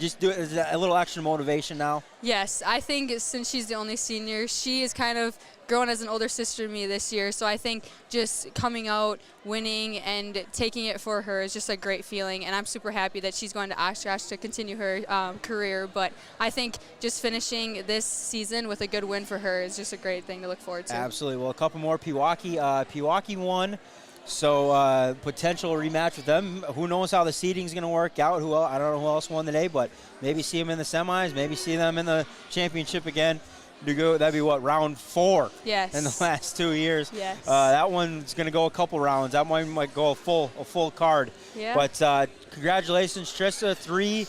just do it as a little extra motivation now. Yes, I think since she's the only senior, she is kind of grown as an older sister to me this year. So I think just coming out, winning, and taking it for her is just a great feeling. And I'm super happy that she's going to Oshkosh to continue her career. But I think just finishing this season with a good win for her is just a great thing to look forward to. Absolutely. Well, a couple more. Pewaukee won. So potential rematch with them. Who knows how the seeding's going to work out? I don't know who else won today, but maybe see them in the semis, maybe see them in the championship again. That'd be what, round 4? Yes. In the last 2 years. Yes. That one's going to go a couple rounds. That one might go a full card. Yeah. But congratulations, Trista. 3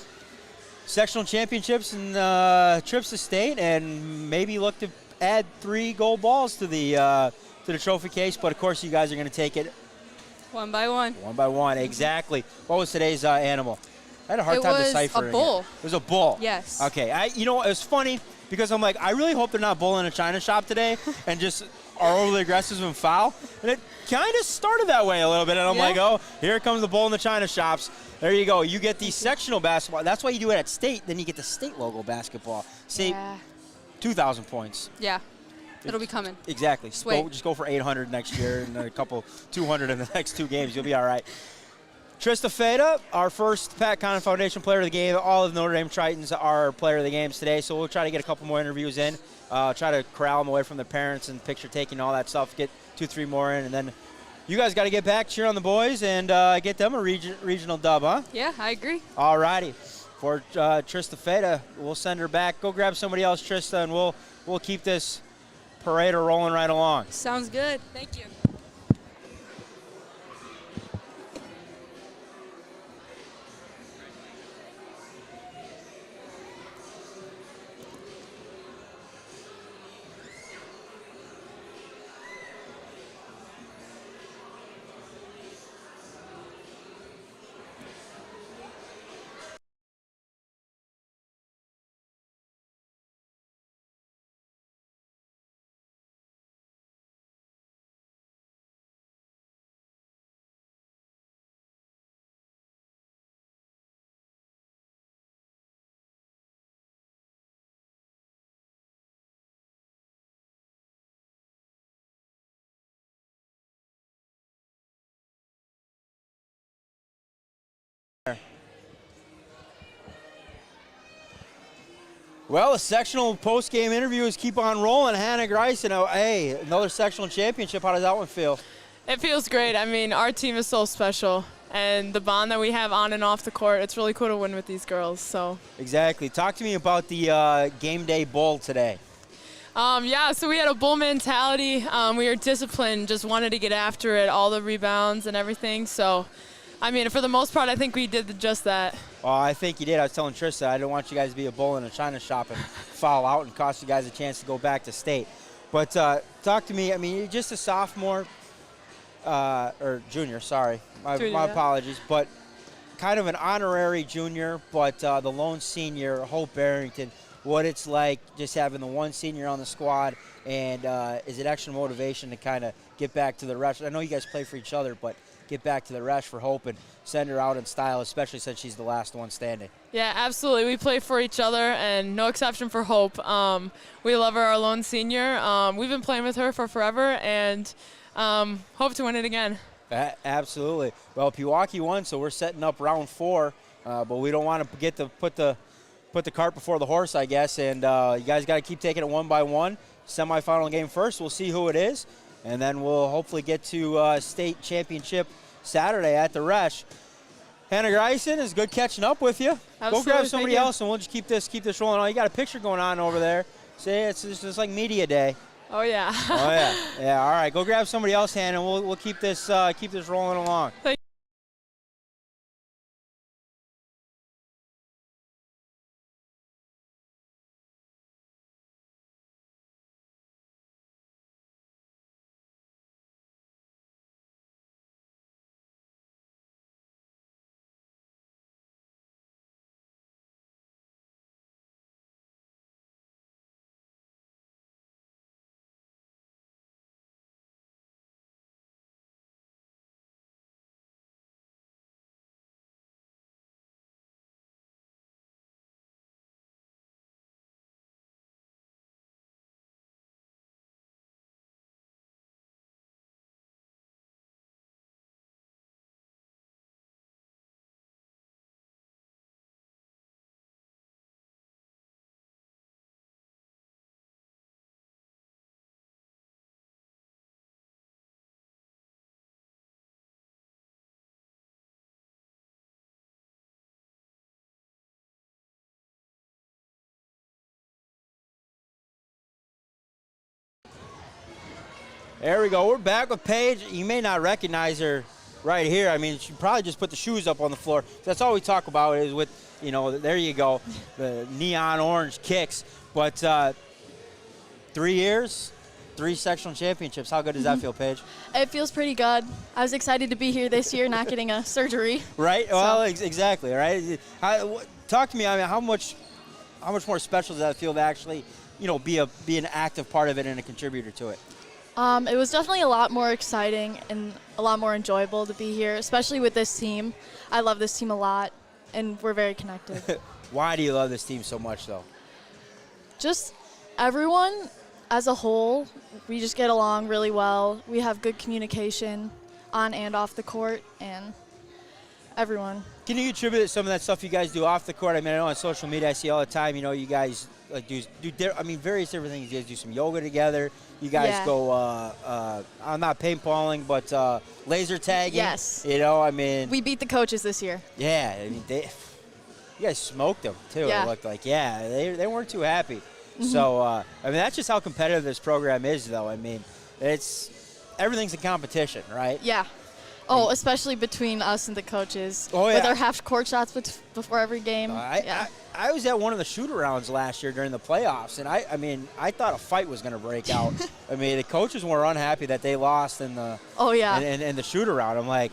sectional championships and trips to state, and maybe look to add 3 gold balls to the trophy case. But of course, you guys are going to take it one by one. One by one, exactly. What was today's animal? I had a hard time deciphering it. It was a bull. It was a bull. Yes. Okay. It was funny because I'm like, I really hope they're not bulling a china shop today and just are overly aggressive and foul. And it kind of started that way a little bit. And I'm like, oh, here comes the bull in the china shops. There you go. You get the sectional basketball. That's why you do it at state. Then you get the state logo basketball. See, 2,000 points. Yeah. It'll be coming. Exactly. Just go for 800 next year and a couple 200 in the next 2 games. You'll be all right. Trista Feda, our first Pat Conant Foundation player of the game. All of Notre Dame Tritons are player of the games today, so we'll try to get a couple more interviews in. Try to corral them away from their parents and picture taking, all that stuff. Get 2-3 more in, and then you guys got to get back, cheer on the boys, and get them a regional dub, huh? Yeah, I agree. All righty. For Trista Feda, we'll send her back. Go grab somebody else, Trista, and we'll keep this parade rolling right along. Sounds good. Thank you. Well, the sectional post-game interviews keep on rolling. Hannah Grice, another sectional championship. How does that one feel? It feels great. I mean, our team is so special, and the bond that we have on and off the court, it's really cool to win with these girls. So exactly. Talk to me about the game day bowl today. So we had a bull mentality. We were disciplined, just wanted to get after it, all the rebounds and everything. So, I mean, for the most part, I think we did just that. Well, I think you did. I was telling Trista, I don't want you guys to be a bull in a china shop and foul out and cost you guys a chance to go back to state. But talk to me. I mean, you're just a sophomore, or junior, sorry. My apologies. But kind of an honorary junior, but the lone senior, Hope Barrington, what it's like just having the one senior on the squad, and is it extra motivation to kind of get back to the rush? I know you guys play for each other, but get back to the rush for Hope and send her out in style, especially since she's the last one standing. Yeah, absolutely. We play for each other, and no exception for Hope. We love her, our lone senior. We've been playing with her for forever, and hope to win it again. Absolutely. Well, Pewaukee won, so we're setting up round 4, but we don't want to put the cart before the horse, I guess, and you guys got to keep taking it one by one. Semifinal game first, we'll see who it is, and then we'll hopefully get to state championship Saturday at the Resch. Hannah Greisen, it's good catching up with you. Absolutely, go grab somebody thank you. else, and we'll just keep this rolling on. You got a picture going on over there. See, it's just like media day. Oh, yeah. Oh, yeah. Yeah, all right. Go grab somebody else, Hannah, and we'll keep this rolling along. Thank There we go. We're back with Paige. You may not recognize her right here. I mean, she probably just put the shoes up on the floor. That's all we talk about is with, there you go, the neon orange kicks. But 3 years, 3 sectional championships. How good does that feel, Paige? It feels pretty good. I was excited to be here this year, not getting a surgery. Right? So. Well, exactly, right? Talk to me. I mean, how much more special does that feel to actually, be an active part of it and a contributor to it? It was definitely a lot more exciting and a lot more enjoyable to be here, especially with this team. I love this team a lot, and we're very connected. Why do you love this team so much, though? Just everyone as a whole, we just get along really well. We have good communication on and off the court, and everyone. Can you attribute some of that stuff you guys do off the court? I mean, I know on social media I see all the time, you guys do various different things. You guys do some yoga together. You guys go, I'm not paintballing, but laser tagging. Yes. I mean. We beat the coaches this year. Yeah, I mean, you guys smoked them, too, yeah. It looked like. Yeah, they weren't too happy. Mm-hmm. So, I mean, that's just how competitive this program is, though. I mean, everything's a competition, right? Yeah. Oh, especially between us and the coaches. Oh, yeah. With our half-court shots before every game. I was at one of the shoot-arounds last year during the playoffs, and I thought a fight was going to break out. I mean, the coaches were unhappy that they lost in the in the shoot-around. I'm like,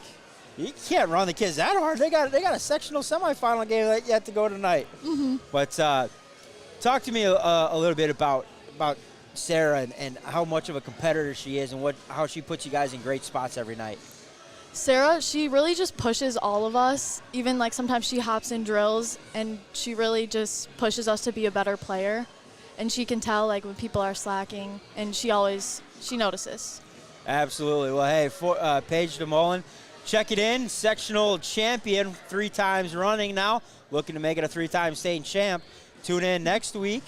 you can't run the kids that hard. They got a sectional semifinal game that you have to go tonight. Mm-hmm. But talk to me a little bit about Sarah and how much of a competitor she is and how she puts you guys in great spots every night. Sarah, she really just pushes all of us. Even sometimes she hops in drills, and she really just pushes us to be a better player. And she can tell when people are slacking, and she notices. Absolutely. Well, hey, Paige DeMolin, check it in. Sectional champion 3 times running now. Looking to make it a 3-time state champ. Tune in next week.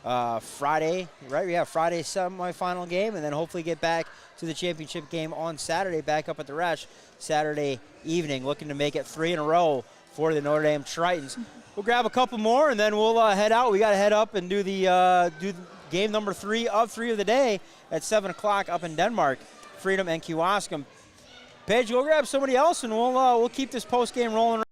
Friday, right? We have Friday semifinal game, and then hopefully get back to the championship game on Saturday, back up at the Resch Saturday evening, looking to make it 3 in a row for the Notre Dame Tritons. We'll grab a couple more, and then we'll head out. We got to head up and do the game number 3 of the day at 7 o'clock up in Denmark, Freedom and Kewaskum. Paige, go grab somebody else, and we'll keep this post game rolling.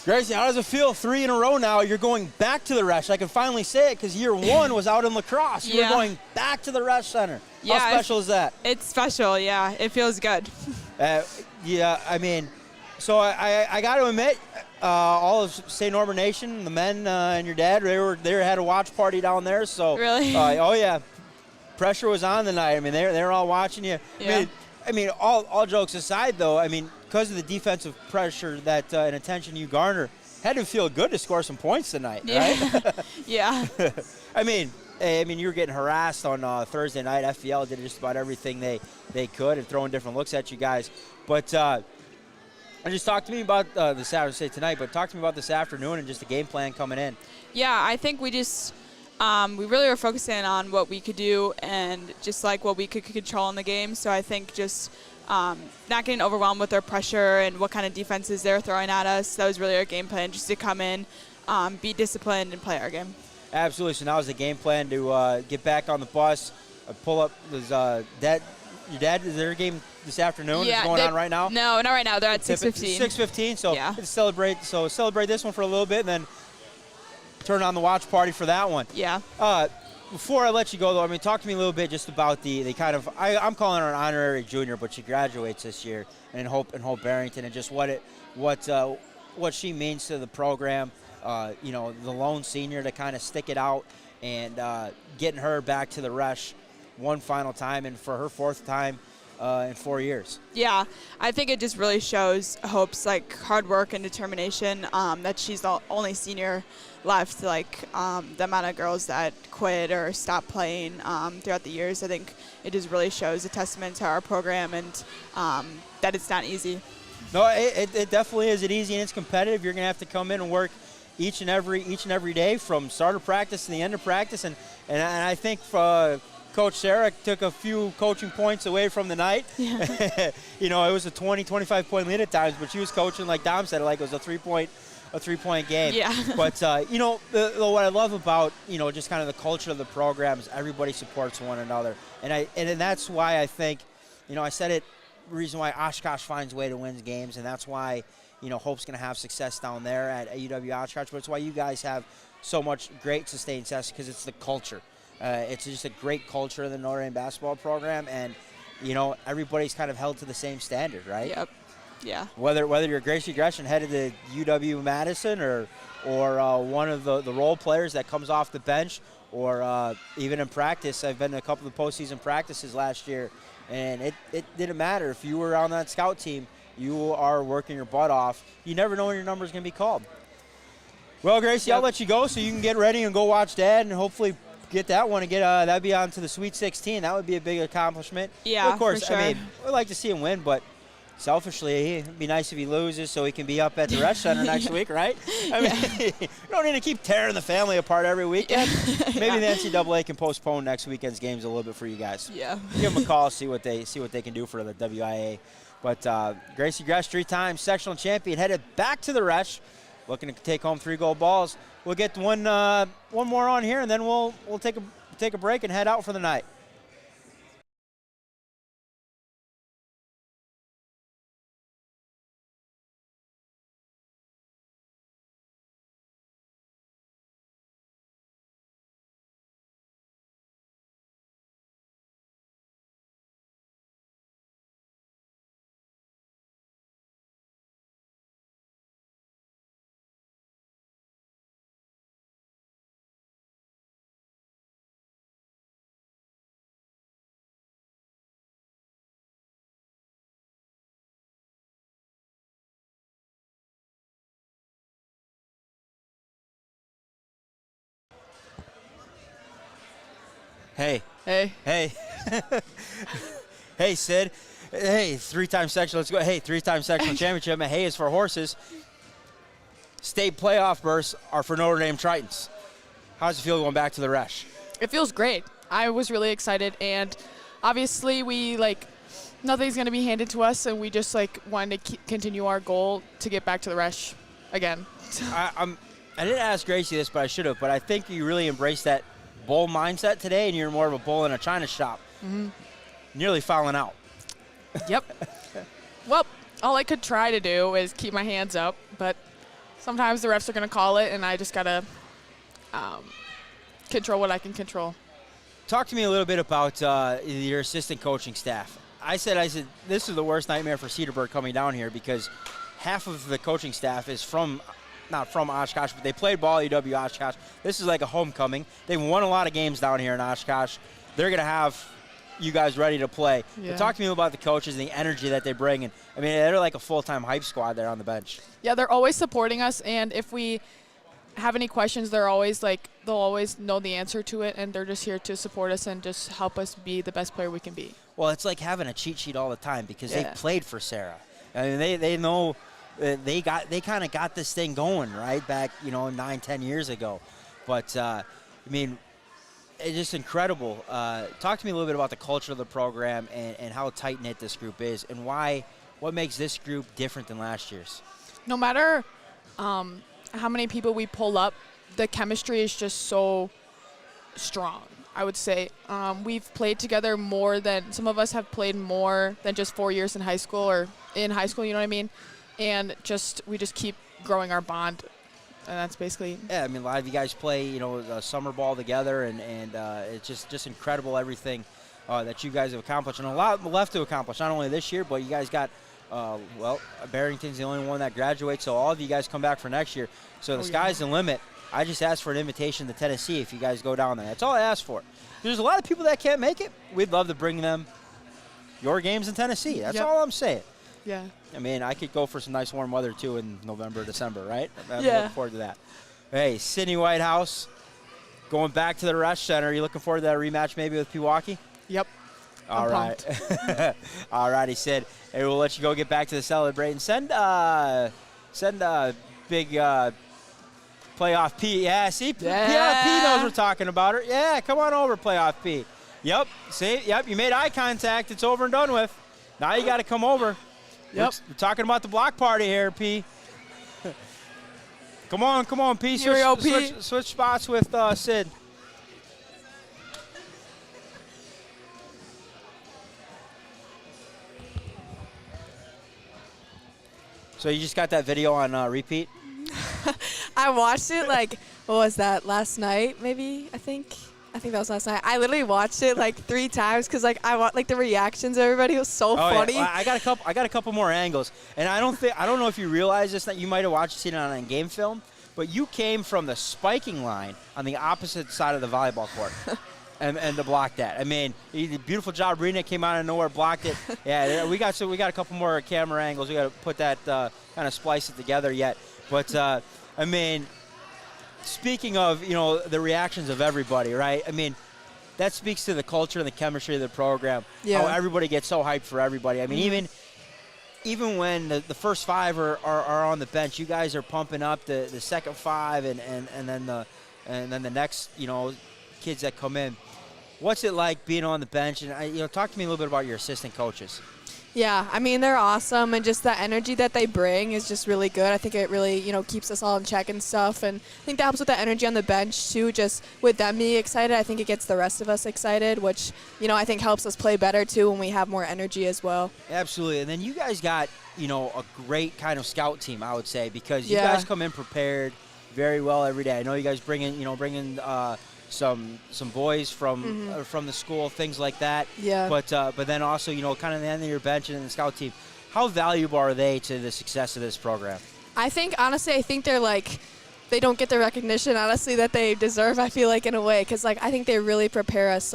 Gracie, how does it feel? 3 in a row now. You're going back to the Resch. I can finally say it because year 1 was out in lacrosse. You're going back to the Resch Center. Yeah, how special is that? It's special, yeah. It feels good. Yeah, I mean, so I got to admit, all of St. Norbert Nation, the men and your dad, they had a watch party down there. So really? Oh yeah, pressure was on tonight. I mean, they were all watching you. Yeah. I mean, all jokes aside, though, I mean, because of the defensive pressure that and attention you garner, had to feel good to score some points tonight, right? Yeah. I mean, you were getting harassed on Thursday night. FVL did just about everything they could and throwing different looks at you guys. But just talk to me about the Saturday tonight, but talk to me about this afternoon and just the game plan coming in. Yeah, I think we just we really were focusing on what we could do and just like what we could control in the game. So I think just not getting overwhelmed with their pressure and what kind of defenses they're throwing at us. That was really our game plan, just to come in, be disciplined, and play our game. Absolutely. So now is the game plan to get back on the bus, pull up. Your dad, is their game this afternoon? Yeah, is going on right now? No, not right now. They're at 6:15. 6:15. So yeah. celebrate this one for a little bit, and then turn on the watch party for that one. Yeah. Before I let you go, though, I mean, talk to me a little bit just about the kind of I'm calling her an honorary junior, but she graduates this year, and in Hope Barrington, and just what she means to the program. The lone senior to kind of stick it out and getting her back to the Resch one final time, and for her 4th time in 4 years. Yeah, I think it just really shows Hope's hard work and determination, that she's the only senior left. The amount of girls that quit or stopped playing throughout the years, I think it just really shows a testament to our program and that it's not easy. No, it definitely isn't easy, and it's competitive. You're going to have to come in and work each and every day from start of practice to the end of practice, and I think Coach Sarah took a few coaching points away from the night. Yeah. It was a 20, 25-point lead at times, but she was coaching, like Dom said, like it was a three-point game. Yeah. But, what I love about, just kind of the culture of the program is everybody supports one another. And that's why I think, I said it, the reason why Oshkosh finds a way to win games, and that's why, Hope's going to have success down there at UW Oshkosh, but it's why you guys have so much great sustained success, because it's the culture. It's just a great culture in the Notre Dame basketball program, and everybody's kind of held to the same standard, right? Yep. Yeah. Whether you're Gracie Gresham headed to UW Madison or one of the role players that comes off the bench, or even in practice. I've been to a couple of postseason practices last year, and it didn't matter if you were on that scout team. You are working your butt off. You never know when your number is going to be called. Well, Gracie, I'll let you go so you can get ready and go watch Dad, and hopefully get that one and that'd be on to the Sweet 16. That would be a big accomplishment. Yeah, well, of course, for sure. I mean, we'd like to see him win, but selfishly, it'd be nice if he loses so he can be up at the Resch Center next week, right? I mean, you don't need to keep tearing the family apart every weekend. Maybe the NCAA can postpone next weekend's games a little bit for you guys. Yeah. Give them a call, see what they can do for the WIA. But Gracie Gresh, 3-time sectional champion, headed back to the Resch, looking to take home 3 gold balls. We'll get one more on here, and then we'll take a break and head out for the night. Hey. Hey, Sid. Hey, 3-time sectional. Let's go. Hey, 3-time sectional championship. And hey is for horses. State playoff berths are for Notre Dame Tritons. How does it feel going back to the Resch? It feels great. I was really excited, and obviously nothing's going to be handed to us, and we just wanted to continue our goal to get back to the Resch again. I didn't ask Gracie this, but I should have. But I think you really embraced that bull mindset today, and you're more of a bull in a china shop. Mm-hmm. Nearly fouling out. Yep. Well, all I could try to do is keep my hands up, but Sometimes the refs are going to call it, and I just got to control what I can control. Talk to me a little bit about your assistant coaching staff. I said, this is the worst nightmare for Cedarburg coming down here because half of the coaching staff is not from Oshkosh, but they played ball at UW Oshkosh. This is like a homecoming. They've won a lot of games down here in Oshkosh. They're going to have you guys ready to play. Yeah. But talk to me about the coaches and the energy that they bring. And I mean, they're like a full-time hype squad there on the bench. Yeah, they're always supporting us, and if we have any questions, they'll always know the answer to it, and they're just here to support us and just help us be the best player we can be. Well, it's like having a cheat sheet all the time because Yeah. they played for Sarah. I mean, they know they kind of got this thing going right back 9-10 years ago. But I mean, it's just incredible. Talk to me a little bit about the culture of the program and how tight knit this group is and what makes this group different than last year's. No matter how many people we pull up, the chemistry is just so strong, I would say. We've played together more than, some of us have played more than just 4 years in high school, you know what I mean? And we just keep growing our bond, and that's basically. Yeah, I mean, a lot of you guys play, summer ball together, and it's just incredible everything that you guys have accomplished, and a lot left to accomplish, not only this year, but you guys got, Barrington's the only one that graduates, so all of you guys come back for next year. So the sky's the limit. I just asked for an invitation to Tennessee if you guys go down there. That's all I asked for. There's a lot of people that can't make it. We'd love to bring them your games in Tennessee. That's all I'm saying. Yeah. I mean, I could go for some nice warm weather, too, in November, December, right? I'm Yeah. looking forward to that. Hey, Sydney Whitehouse, going back to the Rush Center. Are you looking forward to that rematch maybe with Pewaukee? Yep. All right. All righty, Sid. Hey, we'll let you go get back to the celebrating. Send big playoff P. Yeah, see? Yeah, P knows we're talking about her. Yeah, come on over, playoff P. Yep, see? Yep, you made eye contact. It's over and done with. Now you got to come over. Yep. We're talking about the block party here, P. Come on, P. Here we go, P. Switch spots with Sid. So you just got that video on repeat? I watched it what was that, last night maybe, I think that was last night. I literally watched it 3 times because I want the reactions of everybody was so funny. Yeah. Well, I got a couple more angles, and I don't know if you realize this, that you might have seen it on game film, but you came from the spiking line on the opposite side of the volleyball court. And to block that. I mean, he did a beautiful job. Rena came out of nowhere, blocked it. Yeah, we got a couple more camera angles. We got to put that kind of splice it together yet. But I mean, speaking of the reactions of everybody, right? I mean, that speaks to the culture and the chemistry of the program. Yeah. How everybody gets so hyped for everybody. I mean, even when the first 5 are on the bench, you guys are pumping up the second 5 and then the next kids that come in. What's it like being on the bench? And talk to me a little bit about your assistant coaches. Yeah, I mean, they're awesome, and just the energy that they bring is just really good. I think it really, keeps us all in check and stuff, and I think that helps with the energy on the bench, too. Just with them being excited, I think it gets the rest of us excited, which, I think helps us play better, too, when we have more energy as well. Absolutely, and then you guys got, a great kind of scout team, I would say, because you guys come in prepared very well every day. I know you guys bring in some boys from the school, things like that. Yeah. But then also, kind of the end of your bench and the scout team. How valuable are they to the success of this program? I think they're they don't get the recognition, honestly, that they deserve, I feel in a way, because I think they really prepare us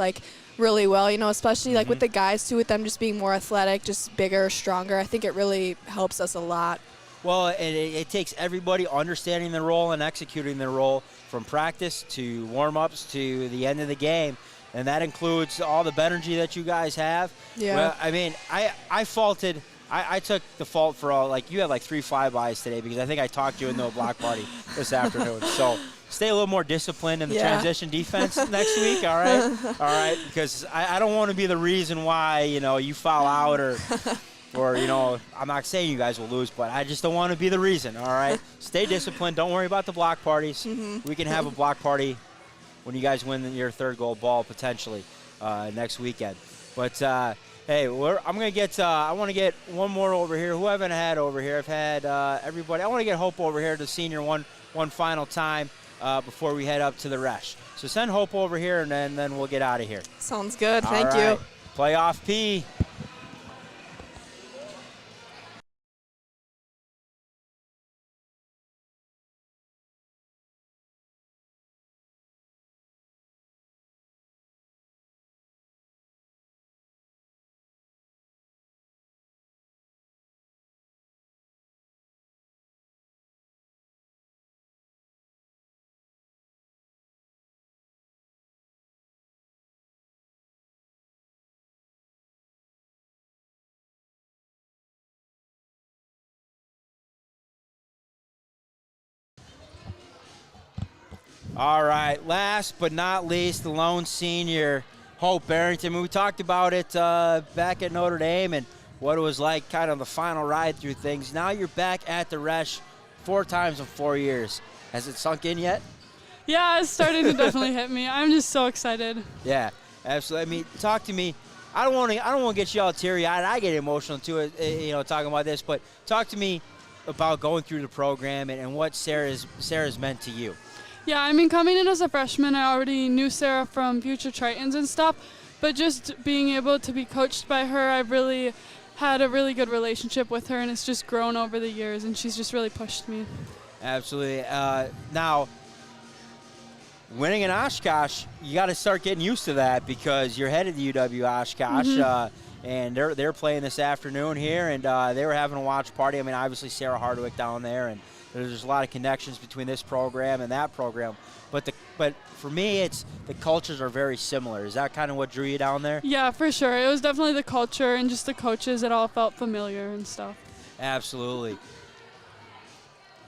really well, especially with the guys too, with them just being more athletic, just bigger, stronger. I think it really helps us a lot. Well, it takes everybody understanding their role and executing their role from practice to warm-ups to the end of the game, and that includes all the energy that you guys have. Yeah. Well, I mean, I took the fault for all, you had 3 flybys today because I think I talked you into a block party this afternoon. So stay a little more disciplined in the transition defense next week, all right? All right, because I don't want to be the reason why, you foul out or I'm not saying you guys will lose, but I just don't want to be the reason, all right? Stay disciplined. Don't worry about the block parties. We can have a block party when you guys win your 3rd gold ball potentially next weekend. But Hey, I'm gonna get. I want to get one more over here. Who haven't had over here? I've had everybody. I want to get Hope over here to senior one final time before we head up to the Resch. So send Hope over here, and then we'll get out of here. Sounds good. All Thank right. you. Playoff P. All right, last but not least, the lone senior, Hope Barrington. We talked about it back at Notre Dame and what it was like kind of the final ride through things. Now you're back at the Resch 4 times in 4 years. Has it sunk in yet? Yeah, it's starting to definitely hit me. I'm just so excited. Yeah, absolutely. I mean, talk to me. I don't want to get you all teary-eyed. I get emotional too, talking about this. But talk to me about going through the program and what Sarah's meant to you. Yeah, I mean, coming in as a freshman, I already knew Sarah from future Tritons and stuff, but just being able to be coached by her, I've really had a really good relationship with her, and it's just grown over the years, and she's just really pushed me. Absolutely. Now, winning in Oshkosh, you got to start getting used to that because you're headed to UW Oshkosh, and they're playing this afternoon here, and they were having a watch party. I mean, obviously Sarah Hardwick down there, and there's a lot of connections between this program and that program. But for me, it's the cultures are very similar. Is that kind of what drew you down there? Yeah, for sure. It was definitely the culture and just the coaches. It all felt familiar and stuff. Absolutely.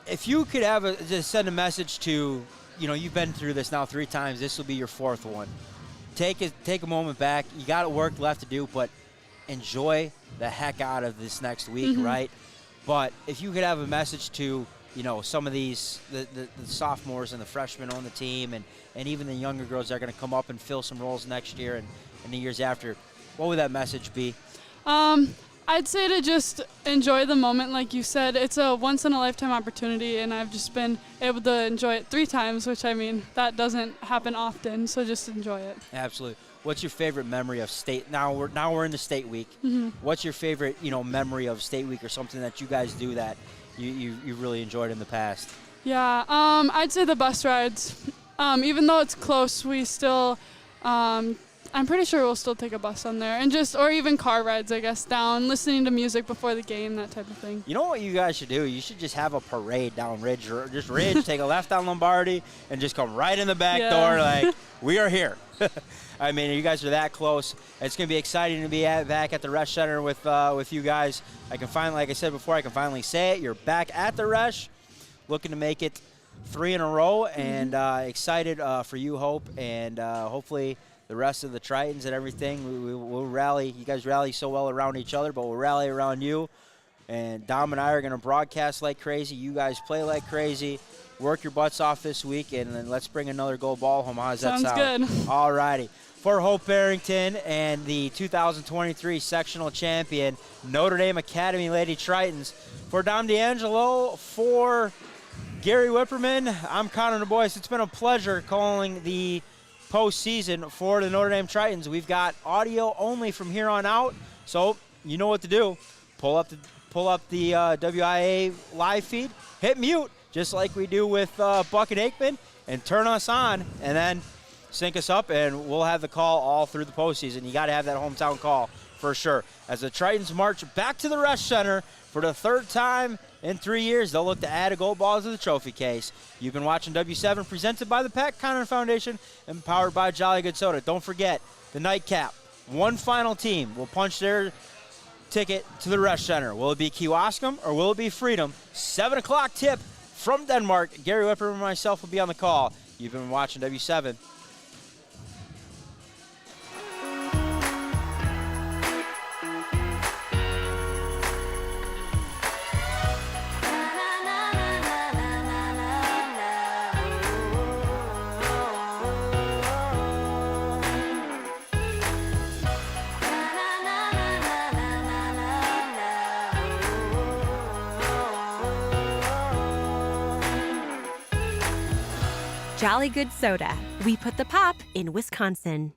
If you could just send a message to, you've been through this now 3 times. This will be your 4th one. Take a moment back. You got work left to do, but enjoy the heck out of this next week, right? But if you could have a message to some of these, the sophomores and the freshmen on the team and even the younger girls that are going to come up and fill some roles next year and the years after, what would that message be? I'd say to just enjoy the moment. Like you said, it's a once-in-a-lifetime opportunity, and I've just been able to enjoy it 3 times, which, I mean, that doesn't happen often, so just enjoy it. Absolutely. What's your favorite memory of state? Now we're in the state week. What's your favorite, memory of state week or something that you guys do that you really enjoyed in the past? Yeah, I'd say the bus rides. Even though it's close, we still, I'm pretty sure we'll still take a bus on there, and or even car rides, I guess, down, listening to music before the game, that type of thing. You know what you guys should do? You should just have a parade down Ridge, take a left down Lombardi, and just come right in the back door like, we are here. I mean, you guys are that close. It's going to be exciting to be back at the Resch Center with you guys. Like I said before, I can finally say it. You're back at the Resch, looking to make it 3 in a row, and excited for you, Hope, and hopefully the rest of the Tritons and everything. We'll rally. You guys rally so well around each other, but we'll rally around you. And Dom and I are going to broadcast like crazy. You guys play like crazy. Work your butts off this week, and then let's bring another gold ball home. How does that sound? Sounds good. All righty. For Hope Barrington and the 2023 Sectional Champion, Notre Dame Academy Lady Tritons. For Dom D'Angelo, for Gary Whipperman, I'm Connor DuBois. It's been a pleasure calling the postseason for the Notre Dame Tritons. We've got audio only from here on out, so you know what to do. Pull up the WIA live feed, hit mute, just like we do with Buck and Aikman, and turn us on, and then sync us up, and we'll have the call all through the postseason. You got to have that hometown call for sure. As the Tritons march back to the Resch Center for the 3rd time in 3 years, they'll look to add a gold ball to the trophy case. You've been watching W7, presented by the Pat Conner Foundation and powered by Jolly Good Soda. Don't forget the nightcap. One final team will punch their ticket to the Resch Center. Will it be Kewaskum or will it be Freedom? 7 o'clock tip from Denmark. Gary Whipper and myself will be on the call. You've been watching W7. Jolly Good Soda. We put the pop in Wisconsin.